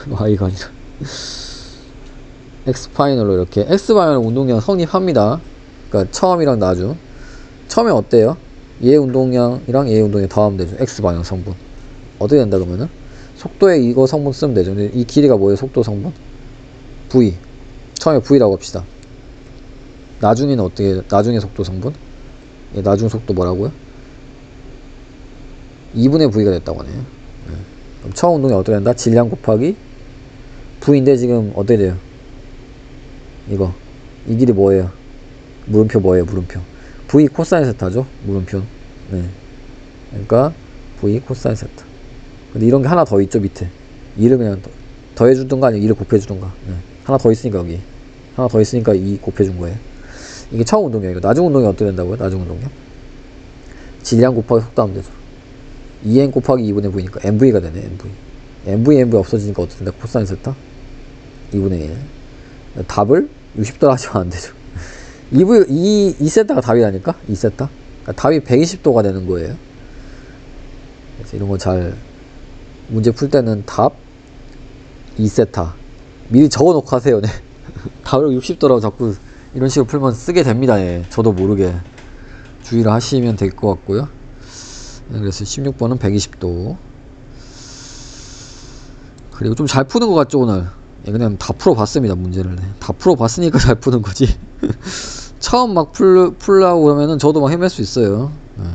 y가 아니라 x 파이널로 이렇게 x 방향으로 운동량 성립합니다. 그러니까 처음이랑 나중. 처음에 어때요? 얘 운동량이랑 얘 운동량 더하면 되죠. x 방향 성분. 어떻게 된다 그러면은 속도에 이거 성분 쓰면 되죠. 근데 이 길이가 뭐예요? 속도 성분 v. 처음에 v라고 합시다. 나중에는 어떻게, 나중에 속도 성분? 예, 나중 속도 뭐라고요? 2분의 v가 됐다고 하네요. 네. 그럼 처음 운동이 어떻게 된다? 질량 곱하기 v인데 지금 어떻게 돼요? 이 길이 뭐예요? 물음표 뭐예요? 물음표 v 코사인 세타죠? 물음표. 네. 그러니까 v 코사인 세타. 근데 이런 게 하나 더 있죠, 밑에. 2를 그냥 더해주던가 아니면 2를 곱해주던가. 네. 하나 더 있으니까 여기. 하나 더 있으니까 2 곱해준 거예요. 이게 처음 운동량이고, 나중 운동이 어떻게 된다고요? 나중 운동량? 질량 곱하기 속도 하면 되죠. 2n 곱하기 2분의 v니까 mv가 되네. mv 없어지니까 어떻게 된다? 코사인 세타 2분의 1. 답을 60도로 하시면 안 되죠. 2세타가 답이라니까? 2세타? 그러니까 답이 120도가 되는 거예요. 그래서 이런 거 잘 문제 풀 때는 답 2세타 미리 적어 놓고 하세요. 네. 답을 60도라고 자꾸 이런 식으로 풀면 쓰게 됩니다. 예. 저도 모르게 주의를 하시면 될 것 같고요. 네, 그래서 16번은 120도. 그리고 좀 잘 푸는 것 같죠 오늘. 예, 그냥 다 풀어봤습니다 문제를. 네. 다 풀어봤으니까 잘 푸는 거지. 처음 막 풀라고 그러면은 저도 막 헤맬 수 있어요. 네.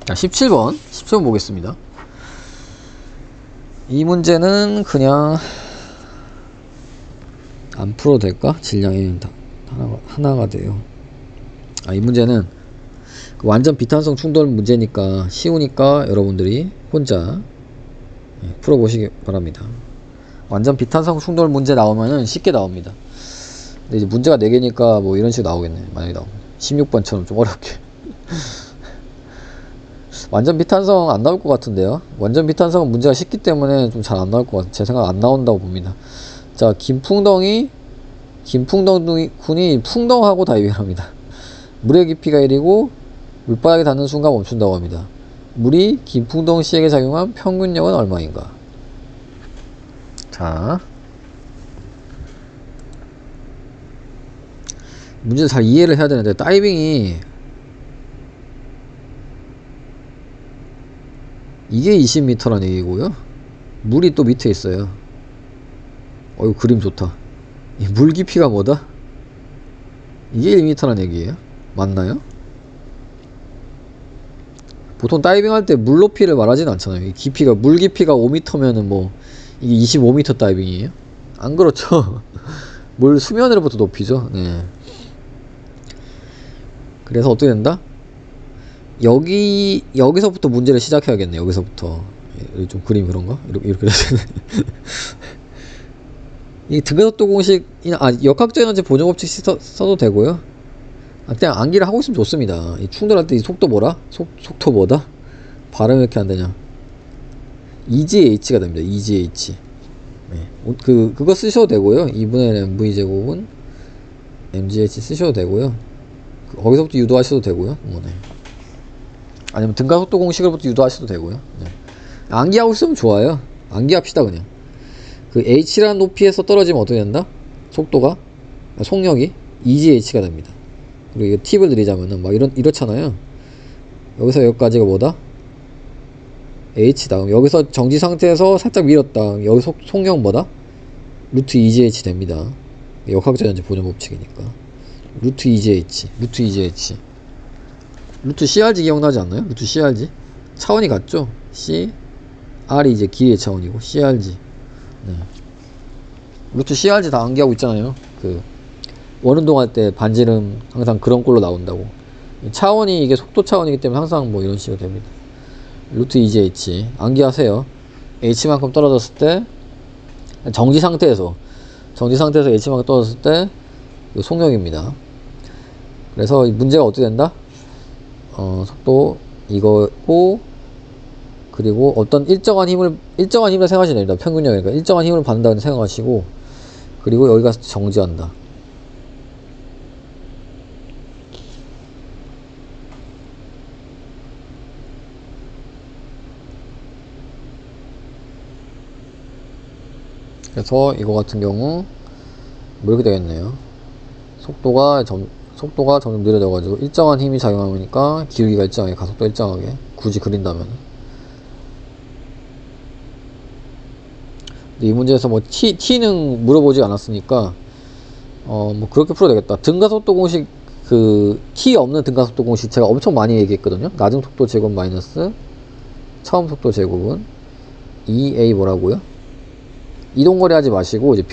자, 17번 보겠습니다. 이 문제는 그냥 안 풀어도 될까? 질량이 하나가 돼요. 이 문제는 완전 비탄성 충돌 문제니까 쉬우니까 여러분들이 혼자 풀어보시기 바랍니다. 완전 비탄성 충돌 문제 나오면은 쉽게 나옵니다. 근데 이제 문제가 4개니까 뭐 이런 식으로 나오겠네. 만약에 나오면 16번처럼 좀 어렵게. 완전 비탄성 안 나올 것 같은데요. 완전 비탄성은 문제가 쉽기 때문에 좀 잘 안 나올 것 같아요. 제 생각 안 나온다고 봅니다. 자, 김풍덩 군이 풍덩하고 다이빙을 합니다. 물의 깊이가 1이고 물바닥에 닿는 순간 멈춘다고 합니다. 물이 김풍덩 씨에게 작용한 평균력은 얼마인가? 자, 문제를 잘 이해를 해야 되는데 다이빙이 이게 20m란 얘기고요. 물이 또 밑에 있어요. 이거 그림 좋다. 이 물 깊이가 뭐다? 이게 1m란 얘기예요. 맞나요? 보통 다이빙 할 때 물 높이를 말하지는 않잖아요. 이 깊이가 물 깊이가 5m면은 뭐 이게 25m 다이빙이에요? 안 그렇죠. 물 수면으로부터 높이죠. 네. 그래서 어떻게 된다? 여기서부터 문제를 시작해야겠네요. 여기서부터. 좀 그림 그런가? 이렇게 돼야 되네. 이 등가속도 공식이나 역학적 에너지 보존 법칙 써도 되고요. 그냥 암기를 하고 있으면 좋습니다. 이 충돌할 때 이 속도 뭐라? 속도 뭐다? 발음이 왜 이렇게 안 되냐? EGH가 됩니다. EGH. 네. 그거 쓰셔도 되고요. 2분의 mv 제곱은 mgh 쓰셔도 되고요. 거기서부터 유도하셔도 되고요. 네. 아니면 등가속도 공식으로부터 유도하셔도 되고요. 네. 암기하고 있으면 좋아요. 암기합시다 그냥. 그 h라는 높이에서 떨어지면 어떻게 된다? 속도가 속력이 EGH가 됩니다. 그리고 이거 팁을 드리자면은 막 이렇잖아요. 여기서 여기까지가 뭐다? h다. 그럼 여기서 정지 상태에서 살짝 밀었다. 여기 속력 뭐다? 루트 EGH 됩니다. 역학적 에너지 보존 법칙이니까. 루트 EGH. 루트 CRG 기억나지 않나요? 루트 CRG? 차원이 같죠? C, R이 이제 길이의 차원이고, CRG. 네. 루트 CRG 다 암기하고 있잖아요. 원운동 할 때 반지름 항상 그런 꼴로 나온다고. 차원이 이게 속도 차원이기 때문에 항상 뭐 이런 식으로 됩니다. 루트 EGH. 암기하세요. H만큼 떨어졌을 때, 정지 상태에서 H만큼 떨어졌을 때, 속력입니다. 그래서 이 문제가 어떻게 된다? 속도 이거고, 그리고 어떤 일정한 힘을 생각하시면 됩니다. 평균력이니까 일정한 힘을 받는다고 생각하시고, 그리고 여기 가서 정지한다. 그래서 이거 같은 경우 뭐 이렇게 되겠네요. 속도가 점점 느려져가지고 일정한 힘이 작용하니까 기울기가 일정하게, 가속도 일정하게 굳이 그린다면. 이 문제에서 뭐 T는 물어보지 않았으니까 뭐 그렇게 풀어야 되겠다. 등가속도 공식, T 없는 등가속도 공식 제가 엄청 많이 얘기했거든요. 낮은 속도 제곱 마이너스 처음 속도 제곱은 2a 뭐라고요? 이동거리 하지 마시고 이제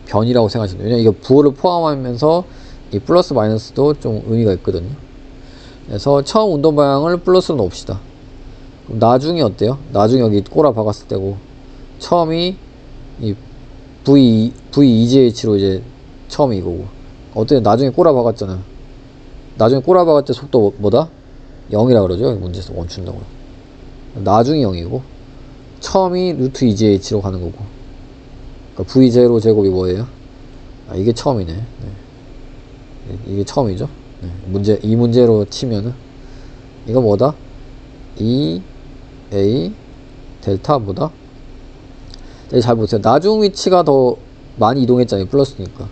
변이라고 생각하시면 돼요. 왜냐면 이거 부호를 포함하면서 이 플러스 마이너스도 좀 의미가 있거든요. 그래서 처음 운동 방향을 플러스로 놓읍시다. 그럼 나중에 어때요? 나중에 여기 꼬라 박았을 때고, 처음이 이 VEGH로 이제 처음이 이거고, 어때요? 나중에 꼬라 박았잖아요. 나중에 꼬라 박을 때 속도 뭐다? 0이라 그러죠. 문제에서 멈춘다고요. 나중이 0이고 처음이 루트 2GH로 가는 거고. 그러니까 V0 제곱이 뭐예요? 아, 이게 처음이네. 네. 이게 처음이죠. 네. 이 문제로 치면은 이거 뭐다? 2A 델타 뭐다? 네, 잘 보세요. 나중 위치가 더 많이 이동했잖아요. 플러스니까.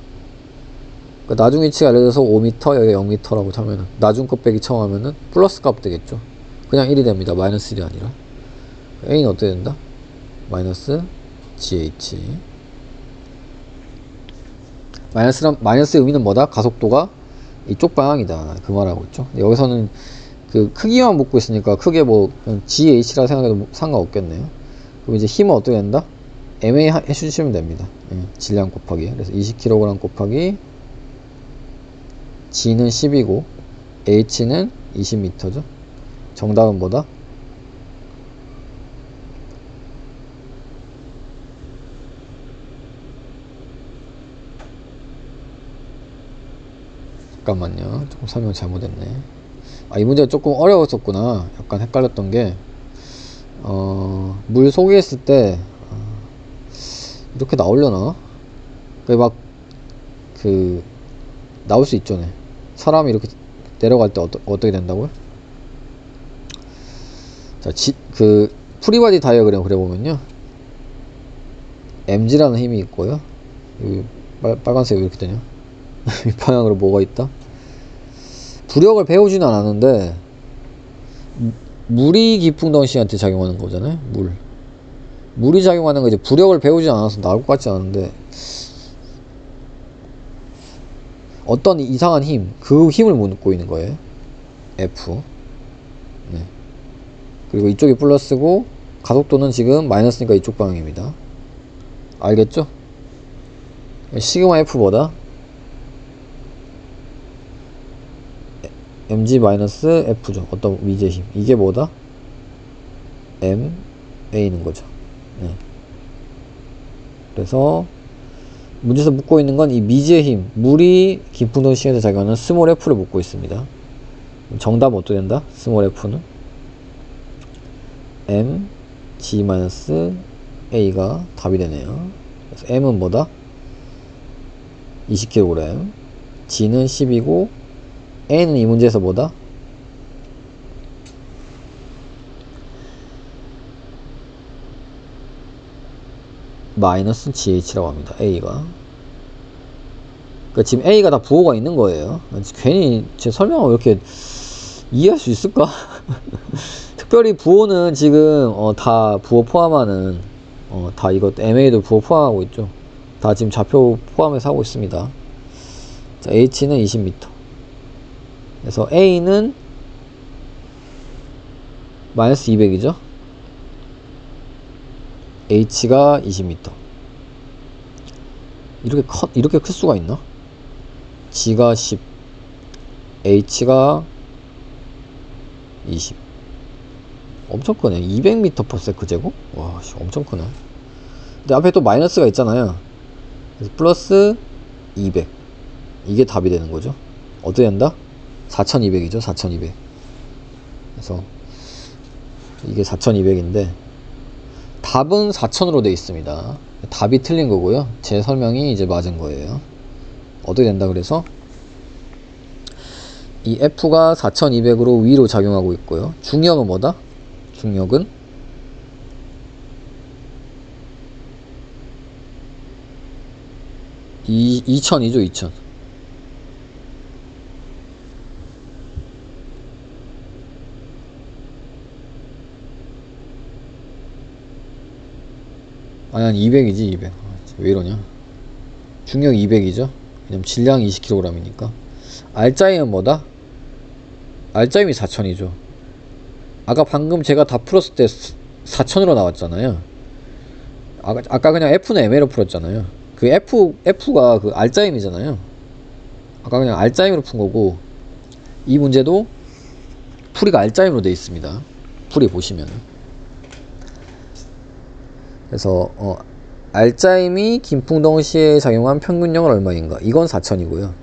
그러니까 나중 위치가 예를 들어서 5m, 여기 0m라고 하면은 나중 값 빼기 처음 하면은 플러스 값 되겠죠. 그냥 1이 됩니다. 마이너스 1이 아니라. A는 어떻게 된다? 마이너스 GH. 마이너스의 의미는 뭐다? 가속도가 이쪽 방향이다. 그 말하고 있죠. 여기서는 그 크기만 묻고 있으니까 크게 뭐 GH라 생각해도 상관없겠네요. 그럼 이제 힘은 어떻게 된다? MA 해주시면 됩니다. 질량 곱하기. 그래서 20kg 곱하기 G는 10이고 H는 20m죠. 정답은 뭐다? 잠깐만요. 조금 설명 잘못했네. 아, 이 문제가 조금 어려웠었구나. 약간 헷갈렸던 게 물 속에 있을 때 이렇게 나오려나? 그 나올 수 있죠. 네. 사람이 이렇게 내려갈 때 어떻게 된다고요? 자, 그 프리바디 다이어그램 그려보면요, mg라는 힘이 있고요. 여기 빨간색 왜 이렇게 되냐? 이 방향으로 뭐가 있다? 부력을 배우지는 않았는데 물이 기풍덩씨한테 작용하는 거잖아요. 물이 작용하는 거 이제 부력을 배우지 않아서 나올 것 같지 않은데 어떤 이상한 힘, 그 힘을 묻고 있는 거예요. F. 네. 그리고 이쪽이 플러스고 가속도는 지금 마이너스니까 이쪽 방향입니다. 알겠죠? 시그마 F보다 mg-f죠. 어떤 미지의 힘. 이게 뭐다? ma는 거죠. 네. 그래서 문제에서 묻고 있는 건 이 미지의 힘, 물이 기풍동 시간에 작용하는 스몰 f를 묻고 있습니다. 정답은 어떻게 된다? 스몰 f는 mg-a가 답이 되네요. 그래서 m은 뭐다? 20kg, g는 10이고 a는 이 문제에서 뭐다? 마이너스 GH라고 합니다. A가. 그러니까 지금 A가 다 부호가 있는 거예요. 괜히 제 설명을 왜 이렇게 이해할 수 있을까? 특별히 부호는 지금 다 부호 포함하는 다 이것 MA도 부호 포함하고 있죠. 다 지금 좌표 포함해서 하고 있습니다. 자, H는 20m. 그래서 A는 마이너스 200이죠. H가 20m. 이렇게 클 수가 있나? G가 10, H가 20. 엄청 크네. 200m/s 제곱? 와, 엄청 크네. 근데 앞에 또 마이너스가 있잖아요. 그래서 플러스 200. 이게 답이 되는 거죠. 어떻게 된다? 4200이죠. 4200. 그래서 이게 4200인데 답은 4000으로 되어 있습니다. 답이 틀린 거고요. 제 설명이 이제 맞은 거예요. 어떻게 된다 그래서 이 F가 4200으로 위로 작용하고 있고요. 중력은 뭐다? 중력은 2000이죠. 2000. 아니 200이지 200. 왜 이러냐. 중력 200이죠. 왜냐면 질량 20kg이니까. 알짜임은 뭐다? 알짜임이 4000이죠. 아까 방금 제가 다 풀었을 때 4000으로 나왔잖아요. 아까 그냥 F는 MA로 풀었잖아요. 그 F가 그 알짜임이잖아요. 아까 그냥 알짜임으로 푼 거고, 이 문제도 풀이가 알짜임으로 되어 있습니다. 풀이 보시면은. 그래서 알짜임이 김풍덩 시에 작용한 평균력은 얼마인가? 이건 4000이고요.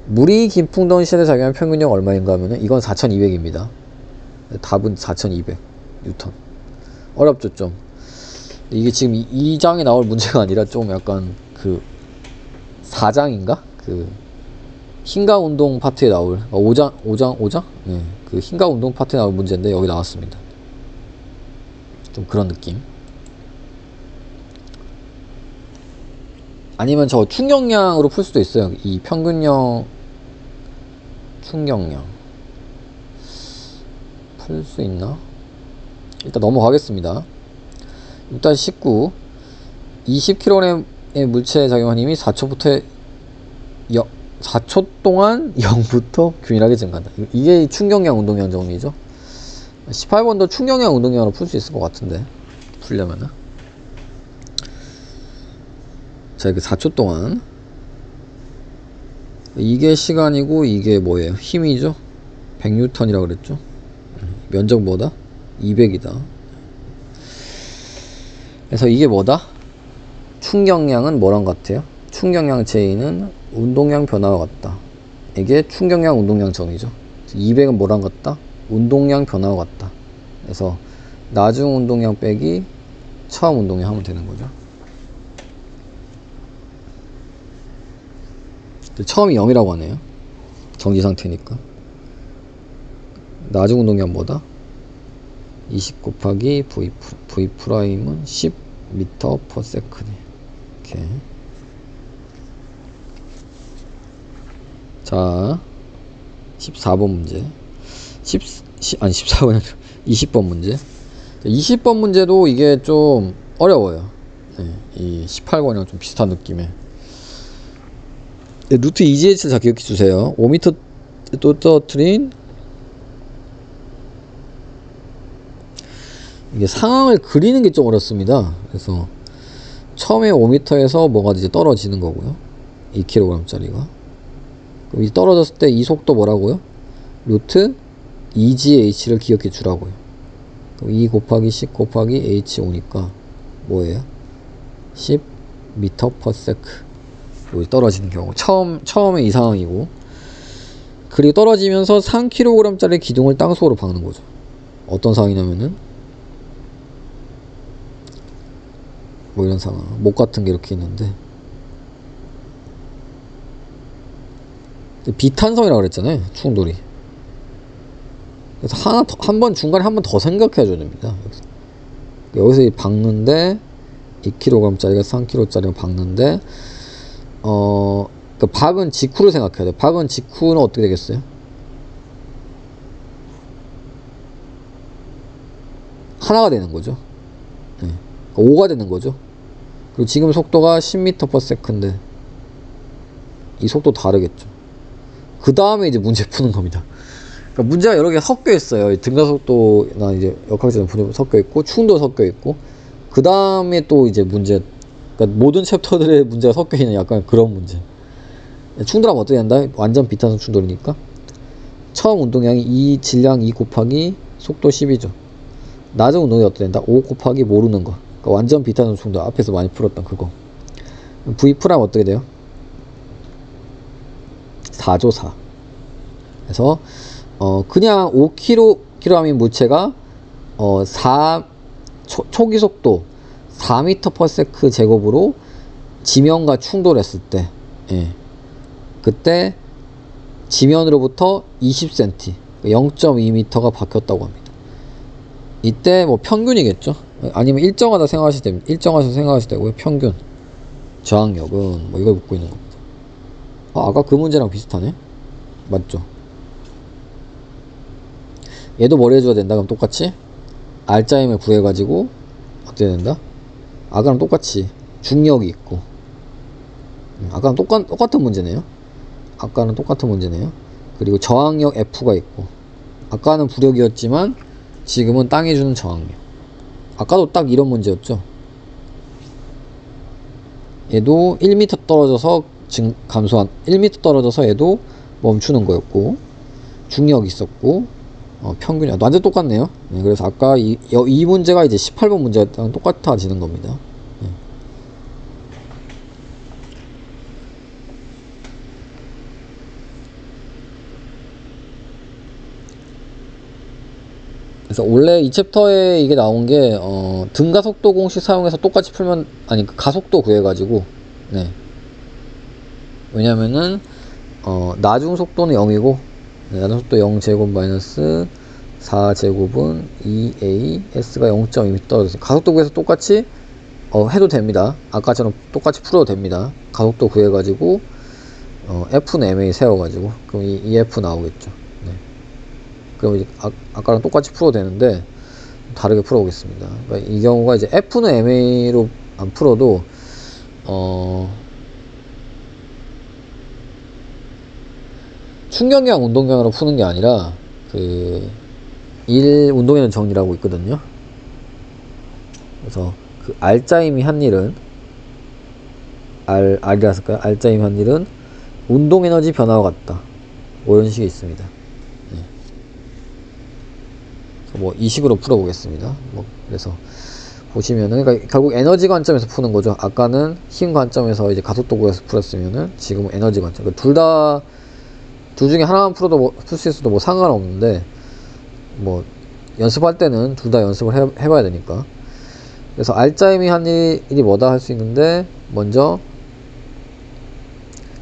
물이 깊은 시설에 작용하는 평균력 얼마인가 하면은 이건 4200입니다. 답은 4200 뉴턴. 어렵죠 좀. 이게 지금 이 장에 나올 문제가 아니라 좀 약간 그 4장인가? 그 힘과 운동 파트에 나올 5장? 네, 그 힘과 운동 파트에 나올 문제인데 여기 나왔습니다. 좀 그런 느낌. 아니면 저 충격량으로 풀 수도 있어요. 이 평균력 충격량 풀 수 있나? 일단 넘어가겠습니다. 6-19 20kg의 물체에 작용한 힘이 4초 동안 0부터 균일하게 증가한다. 이게 충격량 운동량 정리죠. 18번도 충격량 운동량으로 풀 수 있을 것 같은데 풀려면은. 자, 이게 4초 동안 이게 시간이고 이게 뭐예요? 힘이죠. 100N이라고 그랬죠. 면적 뭐다? 200이다. 그래서 이게 뭐다? 충격량은 뭐랑 같아요? 충격량 제의는 운동량 변화와 같다. 이게 충격량 운동량 정의죠. 200은 뭐랑 같다? 운동량 변화와 같다. 그래서 나중 운동량 빼기 처음 운동량 하면 되는 거죠. 처음이 0이라고 하네요. 정지 상태니까. 나중 운동량 뭐다? 20 곱하기 V 프라임은 10 m/s. 이렇게. 자, 14번 문제. 14번 아니라 20번 문제. 20번 문제도 이게 좀 어려워요. 네, 이 18번이랑 좀 비슷한 느낌의. 네, 루트 2GH를 잘 기억해 주세요. 5m 또 떨어뜨린 이게 상황을 그리는 게 좀 어렵습니다. 그래서 처음에 5m에서 뭐가 이제 떨어지는 거고요. 2kg 짜리가. 그럼 이 떨어졌을 때 이 속도 뭐라고요? 루트 2GH를 기억해 주라고요. 그럼 2 곱하기 10 곱하기 H 오니까 뭐예요? 10 m/s. 여기 떨어지는 경우 처음에 이 상황이고, 그리고 떨어지면서 3kg 짜리 기둥을 땅속으로 박는 거죠. 어떤 상황이냐면은 뭐 이런 상황, 목 같은 게 이렇게 있는데 비탄성이라고 그랬잖아요, 충돌이. 그래서 한 번 중간에 한 번 더 생각해 줘야 됩니다. 여기서 박는데 2kg 짜리가 3kg 짜리가 박는데 그 박은 직후를 생각해야 돼요. 박은 직후는 어떻게 되겠어요? 하나가 되는 거죠. 네. 5가 되는 거죠. 그리고 지금 속도가 10m/s인데 이 속도 다르겠죠. 그 다음에 이제 문제 푸는 겁니다. 그러니까 문제가 여러 개 섞여 있어요. 등가속도나 이제 역학적인 분열 섞여 있고, 충도 섞여 있고, 그 다음에 또 이제 문제, 그러니까 모든 챕터들의 문제가 섞여 있는 약간 그런 문제. 충돌하면 어떻게 된다? 완전 비탄성 충돌이니까 처음 운동량이 2 질량 2 곱하기 속도 10이죠. 낮은 운동이 어떻게 된다? 5 곱하기 모르는 거. 그러니까 완전 비탄성 충돌, 앞에서 많이 풀었던 그거. V 프라임 어떻게 돼요? 4죠 4. 그래서 그냥 5kg인 물체가 초기 속도 4m/s 제곱으로 지면과 충돌했을 때, 예, 그때 지면으로부터 20cm, 0.2m가 바뀌었다고 합니다. 이때 뭐 평균이겠죠. 아니면 일정하다 생각하실 때, 일정하셔서 생각하실 때고요. 평균 저항력은 뭐 이걸 묻고 있는 겁니다. 아까 그 문제랑 비슷하네. 맞죠? 얘도 뭘 해줘야 된다? 그럼 똑같이 R자임을 구해가지고 어떻게 된다? 아까랑 똑같이 중력이 있고, 아까랑 똑같은 문제네요. 아까는 똑같은 문제네요. 그리고 저항력 F가 있고, 아까는 부력이었지만 지금은 땅이 주는 저항력. 아까도 딱 이런 문제였죠. 얘도 1m 떨어져서 1m 떨어져서 얘도 멈추는 거였고, 중력이 있었고, 평균이 완전 똑같네요. 네, 그래서 아까 이 문제가 이제 18번 문제랑 똑같아지는 겁니다. 네. 그래서 원래 이 챕터에 이게 나온 게 등가속도 공식 사용해서 똑같이 풀면, 아니 그 가속도 구해가지고, 네. 왜냐면은 나중 속도는 0이고, 네, 나중 속도 0제곱 마이너스 4제곱은 2a s가 0.2m 떨어졌어요. 가속도 구해서 똑같이 해도 됩니다. 아까처럼 똑같이 풀어도 됩니다. 가속도 구해가지고 f는 ma 세워가지고, 그럼 이 f 나오겠죠. 네. 그럼 이제 아까랑 똑같이 풀어도 되는데 다르게 풀어보겠습니다. 그러니까 이 경우가 이제 f는 ma로 안 풀어도 충격량 운동량으로 푸는 게 아니라 그 1 운동에는 정리라고 있거든요. 그래서 그 알짜임이 한 일은 R이라서일까요? 알짜임이 한 일은 운동에너지 변화와 같다. 뭐 이런 식이 있습니다. 네. 뭐 이 식으로 풀어보겠습니다. 뭐 그래서 보시면은, 그러니까 결국 에너지 관점에서 푸는 거죠. 아까는 힘 관점에서 이제 가속도 구해서 풀었으면은 지금은 에너지 관점. 그러니까 둘 중에 하나만 풀어도 풀 수 있어도 뭐 상관없는데, 뭐 연습할 때는 둘 다 연습을 해봐야 되니까. 그래서 알짜임이 한 일이 뭐다 할 수 있는데, 먼저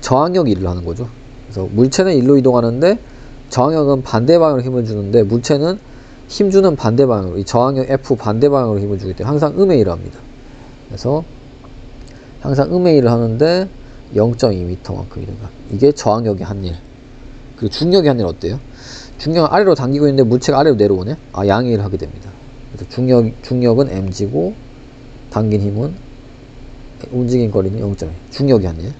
저항력 일을 하는 거죠. 그래서 물체는 일로 이동하는데 저항력은 반대 방향으로 힘을 주는데, 물체는 힘주는 반대 방향으로, 이 저항력 F 반대 방향으로 힘을 주기 때문에 항상 음의 일을 합니다. 그래서 항상 음의 일을 하는데 0.2m만큼이니까 이게 저항력의 한 일. 그리고 중력의 한 일 어때요? 중력은 아래로 당기고 있는데 물체가 아래로 내려오네? 양의 일을 하게 됩니다. 그래서 중력은 mg고 당긴 힘은, 움직인 거리는 0.2. 중력의 한 일.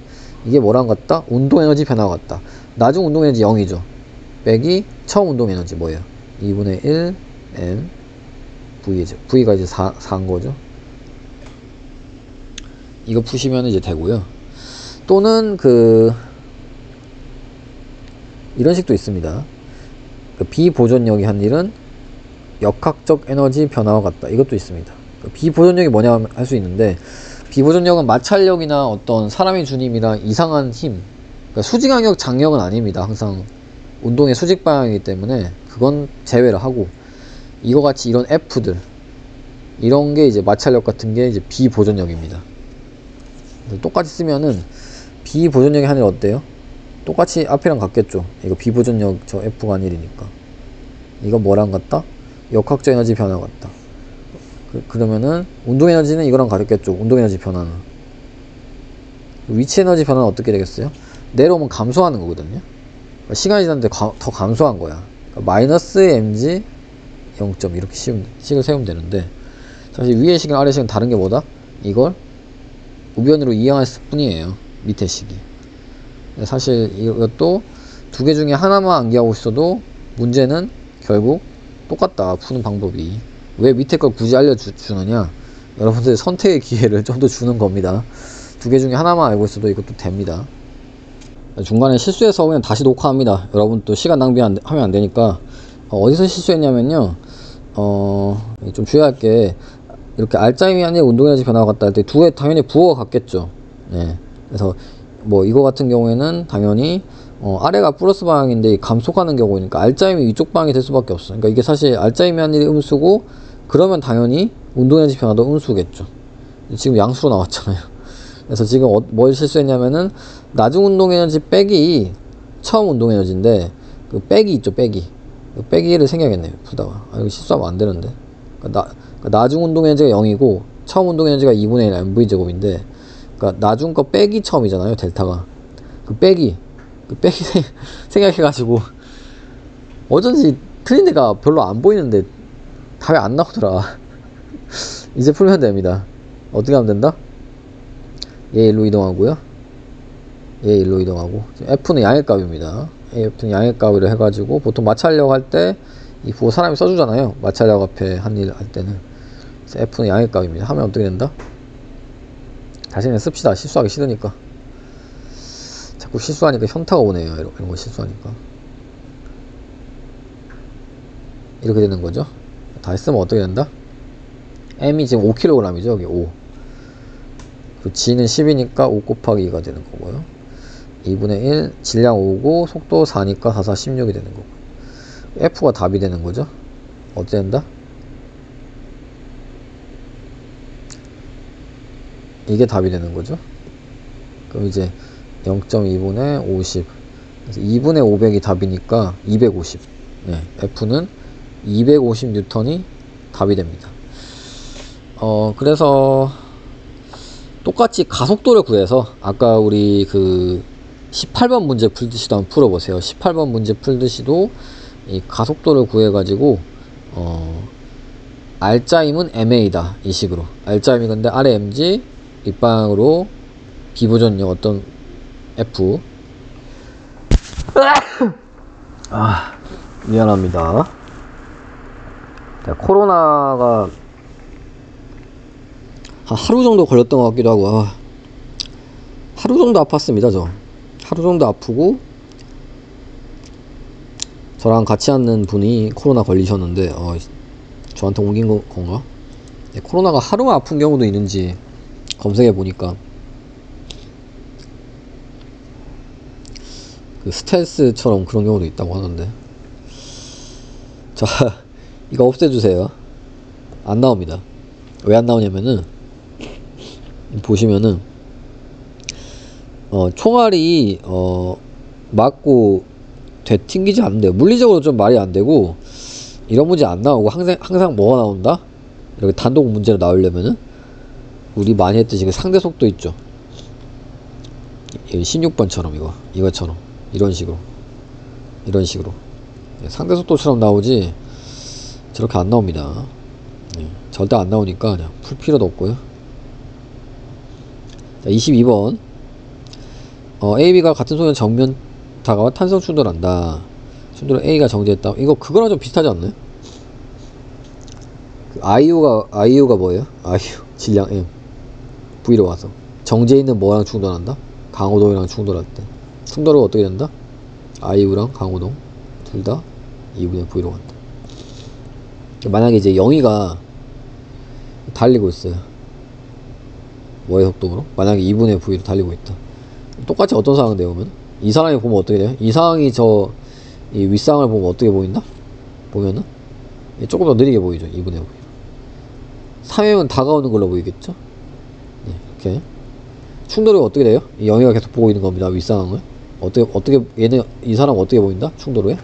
이게 뭐랑 같다? 운동에너지 변화와 같다. 나중 운동에너지 0이죠. 빼기 처음 운동에너지 뭐예요? 2분의 1 m v죠. v가 이제 4인 거죠. 이거 푸시면 이제 되고요. 또는 이런 식도 있습니다. 비보존력이 한 일은 역학적 에너지 변화와 같다. 이것도 있습니다. 비보존력이 뭐냐 할 수 있는데, 비보존력은 마찰력이나 어떤 사람이 준 힘이랑 이상한 힘, 그러니까 수직항력 장력은 아닙니다. 항상 운동의 수직 방향이기 때문에 그건 제외를 하고, 이거 같이 이런 F들, 이런 게 이제 마찰력 같은 게 이제 비보존력입니다. 똑같이 쓰면은 비보존력이 한 일 어때요? 똑같이 앞이랑 같겠죠. 이거 비보존력 저 F가 한 일이니까. 이거 뭐랑 같다? 역학적 에너지 변화 같다. 그러면은 운동에너지는 이거랑 같겠죠. 운동에너지 변화는. 위치 에너지 변화는 어떻게 되겠어요? 내려오면 감소하는 거거든요. 그러니까 시간이 지났는데 더 감소한 거야. 그러니까 마이너스 mg 0점 이렇게 식을 세우면 되는데, 사실 위의 식이랑 아래 식은 다른 게 뭐다? 이걸 우변으로 이항했을 뿐이에요. 밑에 식이. 사실 이것도 두 개 중에 하나만 암기하고 있어도 문제는 결국 똑같다. 푸는 방법이. 왜 밑에 걸 굳이 알려주느냐? 여러분들 선택의 기회를 좀 더 주는 겁니다. 두 개 중에 하나만 알고 있어도 이것도 됩니다. 중간에 실수해서 그냥 다시 녹화합니다. 여러분 또 시간 낭비하면 안 되니까. 어디서 실수했냐면요, 좀 주의할 게, 이렇게 알짜임이 아니라 운동에너지 변화가 같다 할 때 두 개 당연히 부호가 같겠죠. 네. 그래서 뭐 이거 같은 경우에는 당연히 아래가 플러스 방향인데 감속하는 경우니까 알짜임이 위쪽 방향이 될 수밖에 없어. 그러니까 이게 사실 알짜임이 한 일이 음수고, 그러면 당연히 운동에너지 변화도 음수겠죠. 지금 양수로 나왔잖아요. 그래서 지금 뭘 실수했냐면은 나중 운동에너지 빼기 처음 운동에너지인데, 그 빼기 있죠. 빼기를 생각했네요. 풀다가. 이거 실수하면 안 되는데. 그러니까 나중 운동에너지가 0이고 처음 운동에너지가 2분의 1 mv제곱인데, 그러니까 나중 거 빼기 처음이잖아요. 델타가. 그 빼기 생각해가지고 어쩐지 틀린 데가 별로 안 보이는데 답이 안 나오더라. 이제 풀면 됩니다. 어떻게 하면 된다? 얘 일로 이동하고요. 얘 일로 이동하고, F는 양의 값입니다. F는 양의 값으로 해가지고, 보통 마찰력 할 때 이 부호 사람이 써주잖아요. 마찰력 앞에 한 일 할 때는. 그래서 F는 양의 값입니다. 하면 어떻게 된다? 다시 그냥 씁시다. 실수하기 싫으니까. 자꾸 실수하니까 현타가 오네요. 이런 거 실수하니까. 이렇게 되는 거죠. 다 했으면 어떻게 된다? M이 지금 5kg이죠. 여기 5. 그 G는 10이니까 5 곱하기 2가 되는 거고요. 2분의 1, 질량 5고 속도 4니까 4, 4, 16이 되는 거고. F가 답이 되는 거죠. 어떻게 된다? 이게 답이 되는 거죠. 그럼 이제 0.2분의 50, 그래서 2분의 500이 답이니까 250. 네, F는 250N이 답이 됩니다. 그래서 똑같이 가속도를 구해서 아까 우리 그 18번 문제 풀듯이도 한번 풀어보세요. 18번 문제 풀듯이도 이 가속도를 구해가지고 R자임은 MA다 이 식으로. R자임이 근데 아래 MG 윗방향으로 비보전력 어떤 F. 미안합니다. 자, 코로나가 하루 정도 걸렸던 것 같기도 하고, 하루 정도 아팠습니다. 저 하루 정도 아프고, 저랑 같이 앉는 분이 코로나 걸리셨는데 저한테 옮긴 건가? 코로나가 하루만 아픈 경우도 있는지 검색해 보니까 그 스텔스처럼 그런 경우도 있다고 하던데. 자, 이거 없애주세요. 안 나옵니다. 왜 안 나오냐면은 보시면은 총알이 맞고 되튕기지 않는데요. 물리적으로 좀 말이 안 되고, 이런 문제 안 나오고 항상 뭐가 나온다? 이렇게 단독 문제로 나오려면은 우리 많이 했듯이 그 상대 속도 있죠. 16번처럼 이거처럼 이런 식으로 상대 속도처럼 나오지 저렇게 안 나옵니다. 절대 안 나오니까 그냥 풀 필요도 없고요. 자, 22번 A, B가 같은 소년 정면 다가와 탄성 충돌한다. 충돌은 A가 정지했다. 이거 그거랑 좀 비슷하지 않나요? 그 IU가 뭐예요? IU 질량 M V로 와서 정지해 있는 뭐랑 충돌한다? 강호동이랑 충돌할 때 충돌은 어떻게 된다? IU랑 강호동 둘 다 2분의 V로 간다. 만약에 이제 영희가 달리고 있어요. 뭐의 속도로? 만약에 2분의 V로 달리고 있다. 똑같이 어떤 상황인데 보면 이 사람이 보면 어떻게 돼요? 이 상황이 이 윗상을 보면 어떻게 보인다? 보면은 조금 더 느리게 보이죠. 2분의 5. 3회면 다가오는 걸로 보이겠죠? 네, 이렇게 충돌이 어떻게 돼요? 이 영희가 계속 보고 있는 겁니다. 윗상황을 어떻게 이 사람 어떻게 보인다? 충돌 후에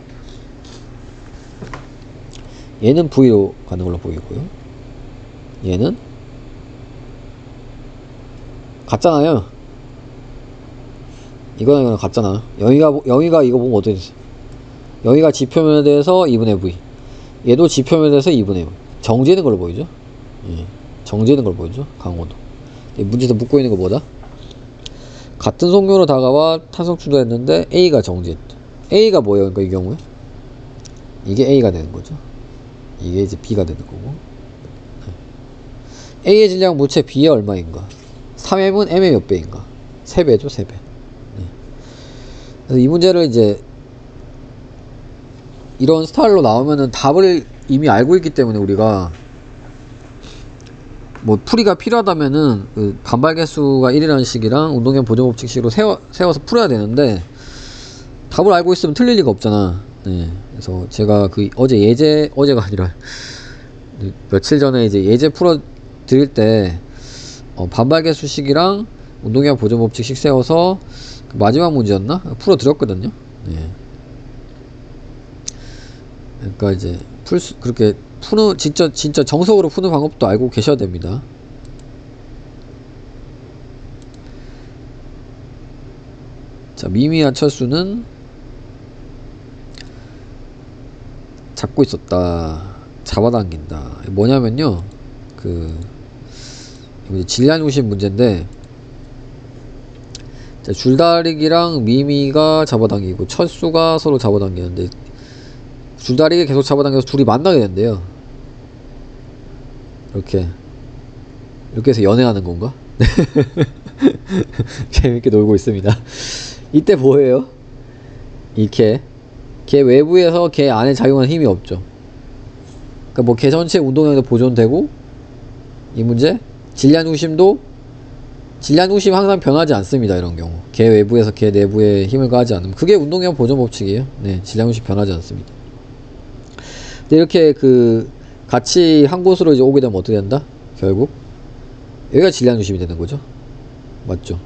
얘는 V로 가는 걸로 보이고요. 얘는 같잖아요. 이거는 같잖아. 영희가 이거 보면 어떻게 되지? 영희가 지표면에 대해서 2분의 V, 얘도 지표면에 대해서 2분의 V. 정지되는 걸로 보이죠? 예, 정지되는 걸 보이죠? 강호도. 문제에서 묻고 있는 거 뭐다? 같은 속력으로 다가와 탄성 충돌했는데 A가 정지했다. A가 뭐예요? 그러니까 이 경우에 이게 A가 되는 거죠. 이게 이제 B가 되는 거고. A의 질량 무체 B의 얼마인가? 3M은 M의 몇 배인가? 3배죠, 3배. 그래서 이 문제를 이제 이런 스타일로 나오면은 답을 이미 알고 있기 때문에 우리가 뭐 풀이가 필요하다면은 그 반발 개수가 1이라는 식이랑 운동량 보존 법칙식으로 세워서 풀어야 되는데 답을 알고 있으면 틀릴 리가 없잖아. 네. 그래서 제가 그 어제가 아니라 며칠 전에 이제 예제 풀어 드릴 때 반발 개수식이랑 운동량 보존 법칙식 세워서 그 마지막 문제였나? 풀어 드렸거든요. 네. 그러니까 이제 그렇게 진짜 정석으로 푸는 방법도 알고 계셔야 됩니다. 자, 미미한 철수는 잡고 있었다. 잡아당긴다. 뭐냐면요, 질량 중심 문제인데, 자, 줄다리기랑 미미가 잡아당기고 철수가 서로 잡아당기는데, 줄다리기 계속 잡아당겨서 둘이 만나게 된대요. 이렇게 해서 연애하는 건가? 재밌게 놀고 있습니다. 이때 뭐예요? 걔 외부에서 걔 안에 작용하는 힘이 없죠. 그러니까 뭐 걔 전체 운동량도 보존되고, 이 문제 질량 중심 항상 변하지 않습니다. 이런 경우 걔 외부에서 걔 내부에 힘을 가하지 않으면 그게 운동량 보존 법칙이에요. 네, 질량 중심 변하지 않습니다. 근데 이렇게 그 같이 한 곳으로 이제 오게 되면 어떻게 된다? 결국 여기가 질량 중심이 되는 거죠. 맞죠?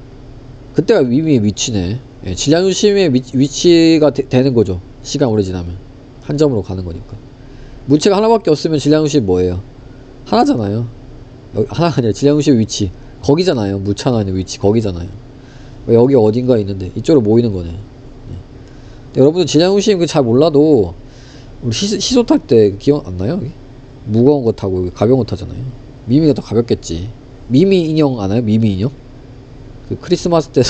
그때가 미미의 위치네. 예, 질량 중심의 위치가 되는 거죠. 시간 오래 지나면 한 점으로 가는 거니까. 물체가 하나밖에 없으면 질량 중심이 뭐예요? 하나잖아요. 하나가 아니라 질량 중심의 위치 거기잖아요. 물체 하나 있는 위치 거기잖아요. 여기 어딘가 있는데 이쪽으로 모이는 거네. 예. 여러분들 질량 중심 잘 몰라도 우리 시소 탈 때 기억 안 나요? 여기? 무거운 거 타고 가벼운 거 타잖아요. 미미가 더 가볍겠지. 미미 인형 아나요? 미미 인형? 그 크리스마스 때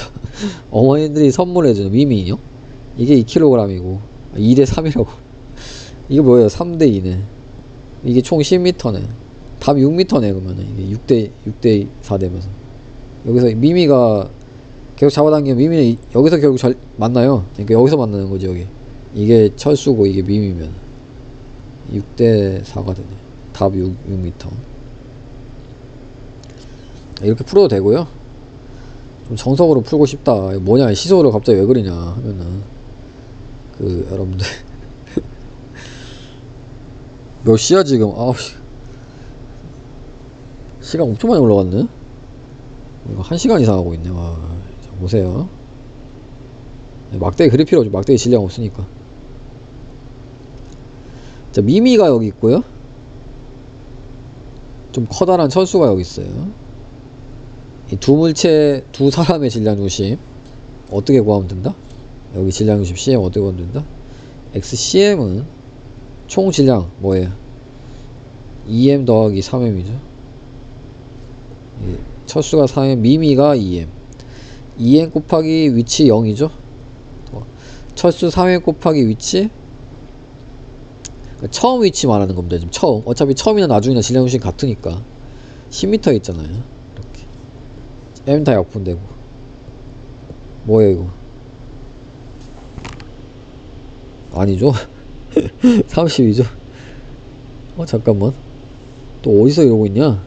어머니들이 선물해주는 미미 인형? 이게 2kg이고 2대 3이라고. 이게 뭐예요? 3대 2네. 이게 총 10m네. 답 6m네. 그러면은 이게 6대 4 되면서 여기서 미미가 계속 잡아당기면 미미는 여기서 결국 잘 만나요. 그러니까 여기서 만나는 거지. 여기 이게 철수고 이게 미미면 6대 4가 되네. 답 6m. 이렇게 풀어도 되고요. 좀 정석으로 풀고 싶다. 뭐냐 시소를 갑자기 왜 그러냐 하면은 그 여러분들 몇 시야 지금? 아우 시간 엄청 많이 올라갔네. 이거 1시간 이상 하고 있네. 와, 자, 보세요. 막대기 그릴 필요 없죠. 막대기 질량 없으니까. 자, 미미가 여기 있고요. 좀 커다란 철수가 여기 있어요. 이 두 물체, 두 사람의 질량 중심 어떻게 구하면 된다? 여기 질량 중심 CM 어떻게 구하면 된다? XCM은 총 질량 뭐예요? 2M 더하기 3M이죠. 철수가 3M, 미미가 2M. 2M 곱하기 위치 0이죠. 철수 3M 곱하기 위치, 그러니까 처음 위치 말하는 겁니다. 지금 처음. 어차피 처음이나 나중이나 질량 중심 같으니까 10m 있잖아요. 이렇게 M 다 약분되고. 뭐예요 이거? 아니죠. 30이죠. 잠깐만. 또 어디서 이러고 있냐?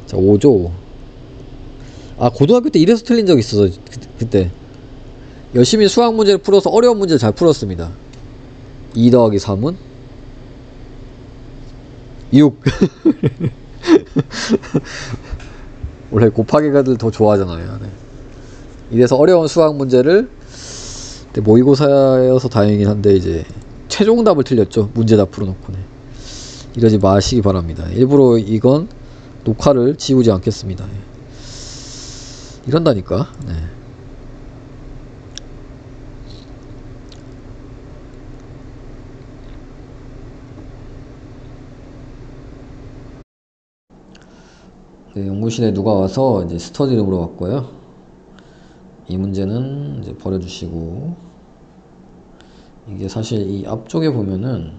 자, 5죠. 아, 고등학교 때 이래서 틀린 적 있어서 그때 열심히 수학 문제를 풀어서 어려운 문제를 잘 풀었습니다. 2 더하기 3은 6. 원래 곱하기가들 더 좋아하잖아요. 네. 이래서 어려운 수학 문제를 모의고사여서 다행이긴 한데 이제 최종답을 틀렸죠. 문제 다 풀어놓고. 네. 이러지 마시기 바랍니다. 일부러 이건 녹화를 지우지 않겠습니다. 네. 이런다니까. 네. 네, 연구실에 누가 와서 이제 스터디를 물어봤고요. 이 문제는 이제 버려주시고, 이게 사실 이 앞쪽에 보면은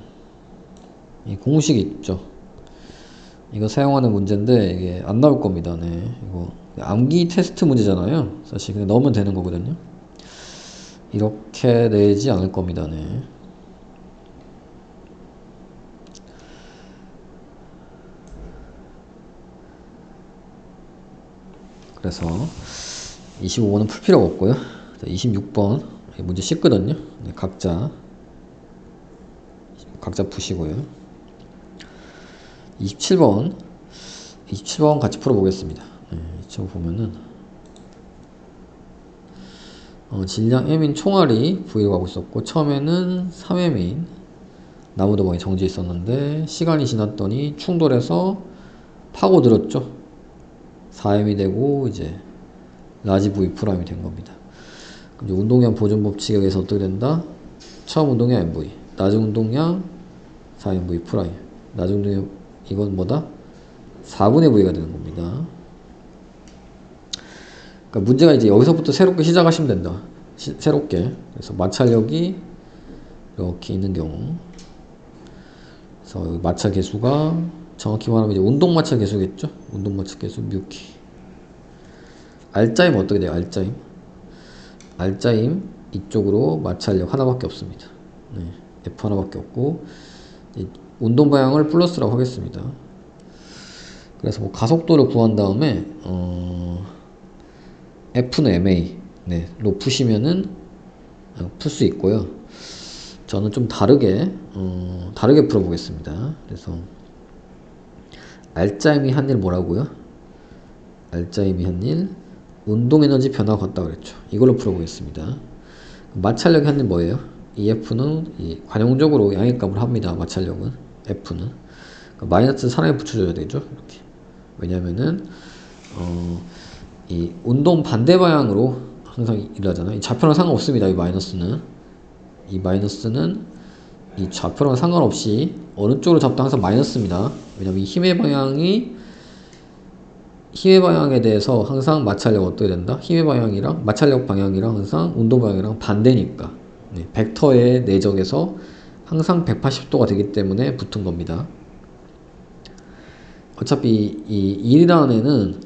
이 공식이 있죠. 이거 사용하는 문제인데 이게 안 나올 겁니다. 네, 이거 암기 테스트 문제잖아요. 사실 그냥 넣으면 되는 거거든요. 이렇게 내지 않을 겁니다. 네. 그래서 25번은 풀 필요가 없고요. 26번 문제 쉽거든요. 네, 각자 푸시고요. 27번 같이 풀어보겠습니다. 네, 이쪽 보면은 질량 M인 총알이 V로 가고 있었고, 처음에는 3M인 나무도방이 정지해 있었는데 시간이 지났더니 충돌해서 파고들었죠. 4M이 되고 이제 라지 V 프라임이 된 겁니다. 이제 운동량 보존 법칙에 의해서 어떻게 된다? 처음 운동량 MV, 낮은 운동량 4MV 프라임, 낮은 운동량 이건 뭐다? 4분의 V가 되는 겁니다. 그러니까 문제가 이제 여기서부터 새롭게 시작하시면 된다. 새롭게. 그래서 마찰력이 이렇게 있는 경우, 그래서 여기 마찰 계수가 정확히 말하면 이제 운동 마찰 계수겠죠. 운동 마찰 계수 뮤키. 알짜임 어떻게 돼요? 알짜임 이쪽으로 마찰력 하나밖에 없습니다. 네, F 하나밖에 없고, 운동 방향을 플러스라고 하겠습니다. 그래서 뭐 가속도를 구한 다음에 F는 MA 네, 로 푸시면은 풀 수 있고요. 저는 좀 다르게 풀어보겠습니다. 그래서 알짜임이 한 일 뭐라고요? 알짜임이 한 일 운동에너지 변화가 같다 그랬죠. 이걸로 풀어보겠습니다. 마찰력이 한 일 뭐예요? 이 F는 관용적으로 양의값을 합니다. 마찰력은 F는 마이너스 산하에 붙여줘야 되죠. 이렇게. 왜냐면은 이 운동 반대 방향으로 항상 일하잖아요. 이 좌표랑 상관없습니다. 이 마이너스는 이 좌표랑 상관없이 어느 쪽으로 잡도 항상 마이너스입니다. 왜냐면 이 힘의 방향에 대해서 항상 마찰력 어떻게 된다? 힘의 방향이랑 마찰력 방향이랑 항상 운동 방향이랑 반대니까 벡터의 내적에서 항상 180도가 되기 때문에 붙은 겁니다. 어차피 이 1이라는 애는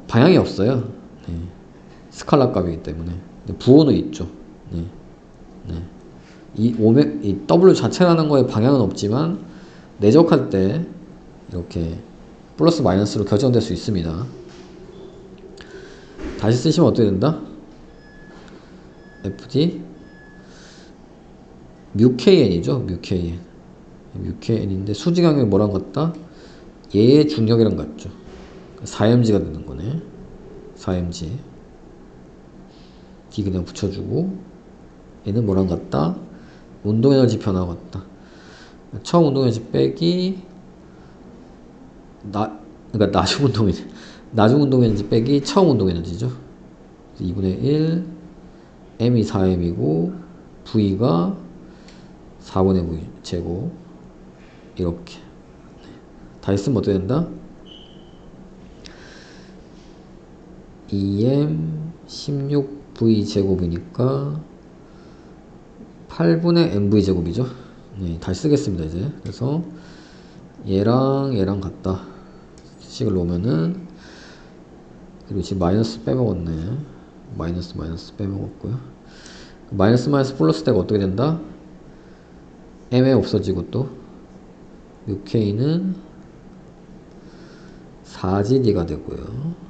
방향이 없어요. 스칼라 값이기 때문에 부호는 있죠. 이 W 자체라는 거에 방향은 없지만 내적할 때 이렇게 플러스 마이너스로 결정될 수 있습니다. 다시 쓰시면 어떻게 된다? FD 뮤KN이죠. 뮤KN인데 수직 항력이 뭐랑 같다? 얘의 중력이랑 같죠. 4mg가 되는 거네. 4mg D 그냥 붙여주고 얘는 뭐랑 같다? 운동에너지 변화가 같다. 처음 운동에너지 빼기 그러니까 나중 운동에너지 빼기 처음 운동에너지죠. 2분의 1 M이 4M이고 V가 4분의 V 제곱 이렇게 다시 쓰면 어떻게 된다? 2M 16V 제곱이니까 8분의 MV 제곱이죠. 다시 쓰겠습니다. 이제 그래서 얘랑 같다 식을 놓으면은 그리고 지금 마이너스 빼먹었네. 마이너스 빼먹었고요. 마이너스 플러스 되가 어떻게 된다? M에 없어지고 또 UK는 4GD가 되고요.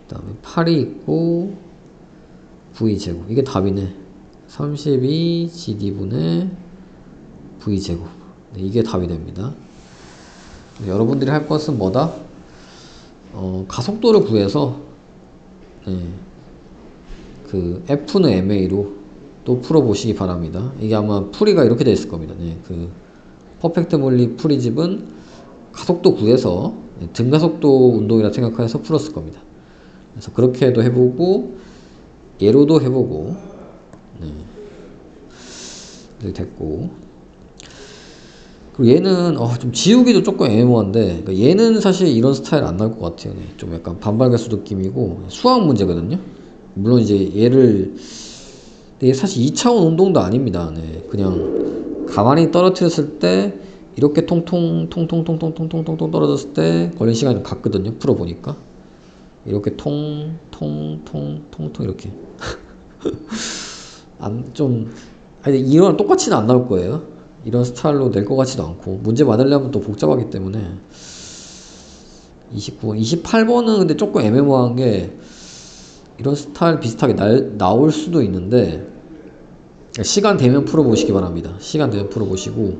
그 다음에 8이 있고 V제곱 이게 답이네. 32GD분의 V제곱 이게 답이 됩니다. 여러분들이 할 것은 뭐다? 가속도를 구해서 그 F는 MA로 또 풀어보시기 바랍니다. 이게 아마 풀이가 이렇게 되어 있을 겁니다. 그 퍼펙트 물리 풀이집은 가속도 구해서 등가속도 운동이라 생각해서 풀었을 겁니다. 그래서 그렇게도 해보고 얘로도 해보고 됐고 그리고 얘는 좀 지우기도 조금 애매모호한데 그러니까 얘는 사실 이런 스타일 안 나올 것 같아요. 좀 약간 반발가수 느낌이고 수학 문제거든요. 물론 이제 얘를 얘 사실 2차원 운동도 아닙니다. 그냥 가만히 떨어뜨렸을 때 이렇게 통통 떨어졌을 때 걸린 시간이 좀 같거든요. 풀어보니까 이렇게 통 이렇게 이런 똑같이는 안 나올 거예요. 이런 스타일로 낼 것 같지도 않고 문제 받으려면 또 복잡하기 때문에 29번, 28번은 근데 조금 애매모호한 게 이런 스타일 비슷하게 나올 수도 있는데 시간 되면 풀어보시기 바랍니다. 시간 되면 풀어보시고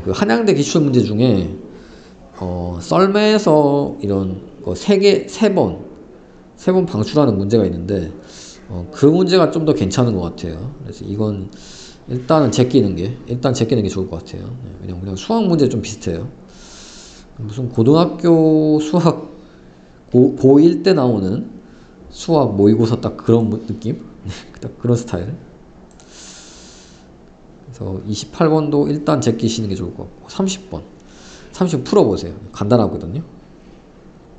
그 한양대 기출문제 중에 썰매에서 이런 거 세 번 방출하는 문제가 있는데 그 문제가 좀 더 괜찮은 것 같아요. 그래서 이건 일단 제끼는 게 좋을 것 같아요. 왜냐면 그냥 수학 문제 좀 비슷해요. 무슨 고등학교 수학 고1 때 나오는 수학 모의고사 딱 그런 느낌? 딱 그런 스타일. 그래서 28번도 일단 제끼시는 게 좋을 것 같고 30번 풀어보세요. 간단하거든요.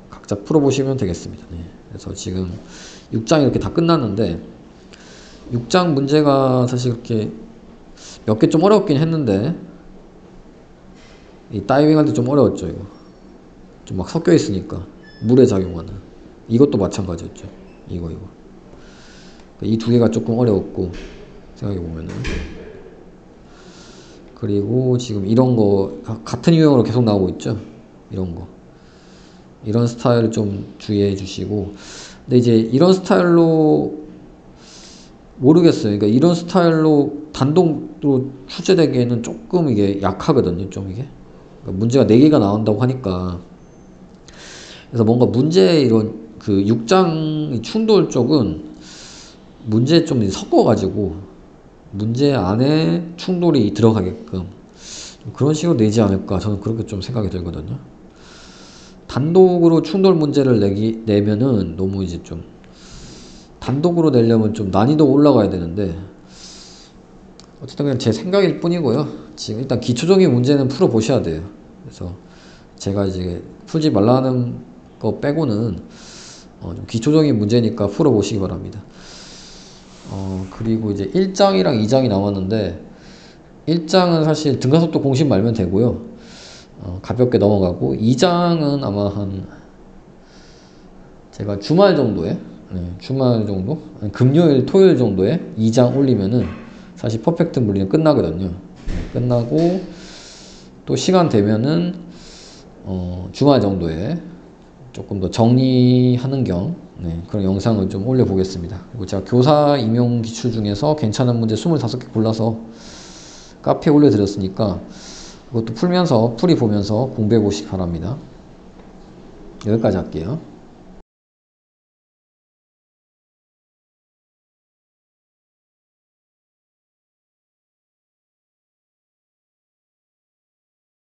각자 풀어보시면 되겠습니다. 그래서 지금 6장이 이렇게 다 끝났는데 6장 문제가 사실 이렇게 몇 개 좀 어렵긴 했는데 이 다이빙 할 때 좀 어려웠죠. 이거 좀 막 섞여 있으니까 물에 작용하는 이것도 마찬가지였죠. 이거 이 두 개가 조금 어려웠고 생각해 보면은 그리고 지금 이런 거 같은 유형으로 계속 나오고 있죠. 이런 스타일을 좀 주의해 주시고 근데 이제 이런 스타일로 모르겠어요. 그러니까 이런 스타일로 단독으로 출제되기에는 조금 이게 약하거든요. 좀 이게. 그러니까 문제가 4개가 나온다고 하니까. 그래서 뭔가 문제 이런 그 6장 충돌 쪽은 문제 좀 섞어가지고 문제 안에 충돌이 들어가게끔 그런 식으로 내지 않을까 저는 그렇게 좀 생각이 들거든요. 단독으로 충돌 문제를 내면은 너무 이제 좀 단독으로 내려면 좀 난이도 올라가야 되는데 어쨌든 그냥 제 생각일 뿐이고요. 지금 일단 기초적인 문제는 풀어 보셔야 돼요. 그래서 제가 이제 풀지 말라는 거 빼고는 좀 기초적인 문제니까 풀어 보시기 바랍니다. 그리고 이제 1장이랑 2장이 남았는데 1장은 사실 등가속도 공식 말면 되고요. 가볍게 넘어가고 2장은 아마 한 제가 주말 정도에 주말 정도? 금요일 토요일 정도에 2장 올리면은 사실 퍼펙트 물리는 끝나거든요. 끝나고 또 시간 되면은 주말 정도에 조금 더 정리하는 겸 그런 영상을 좀 올려보겠습니다. 그리고 제가 교사 임용 기출 중에서 괜찮은 문제 25개 골라서 카페에 올려드렸으니까 그것도 풀면서 풀이 보면서 공부해 보시기 바랍니다. 여기까지 할게요.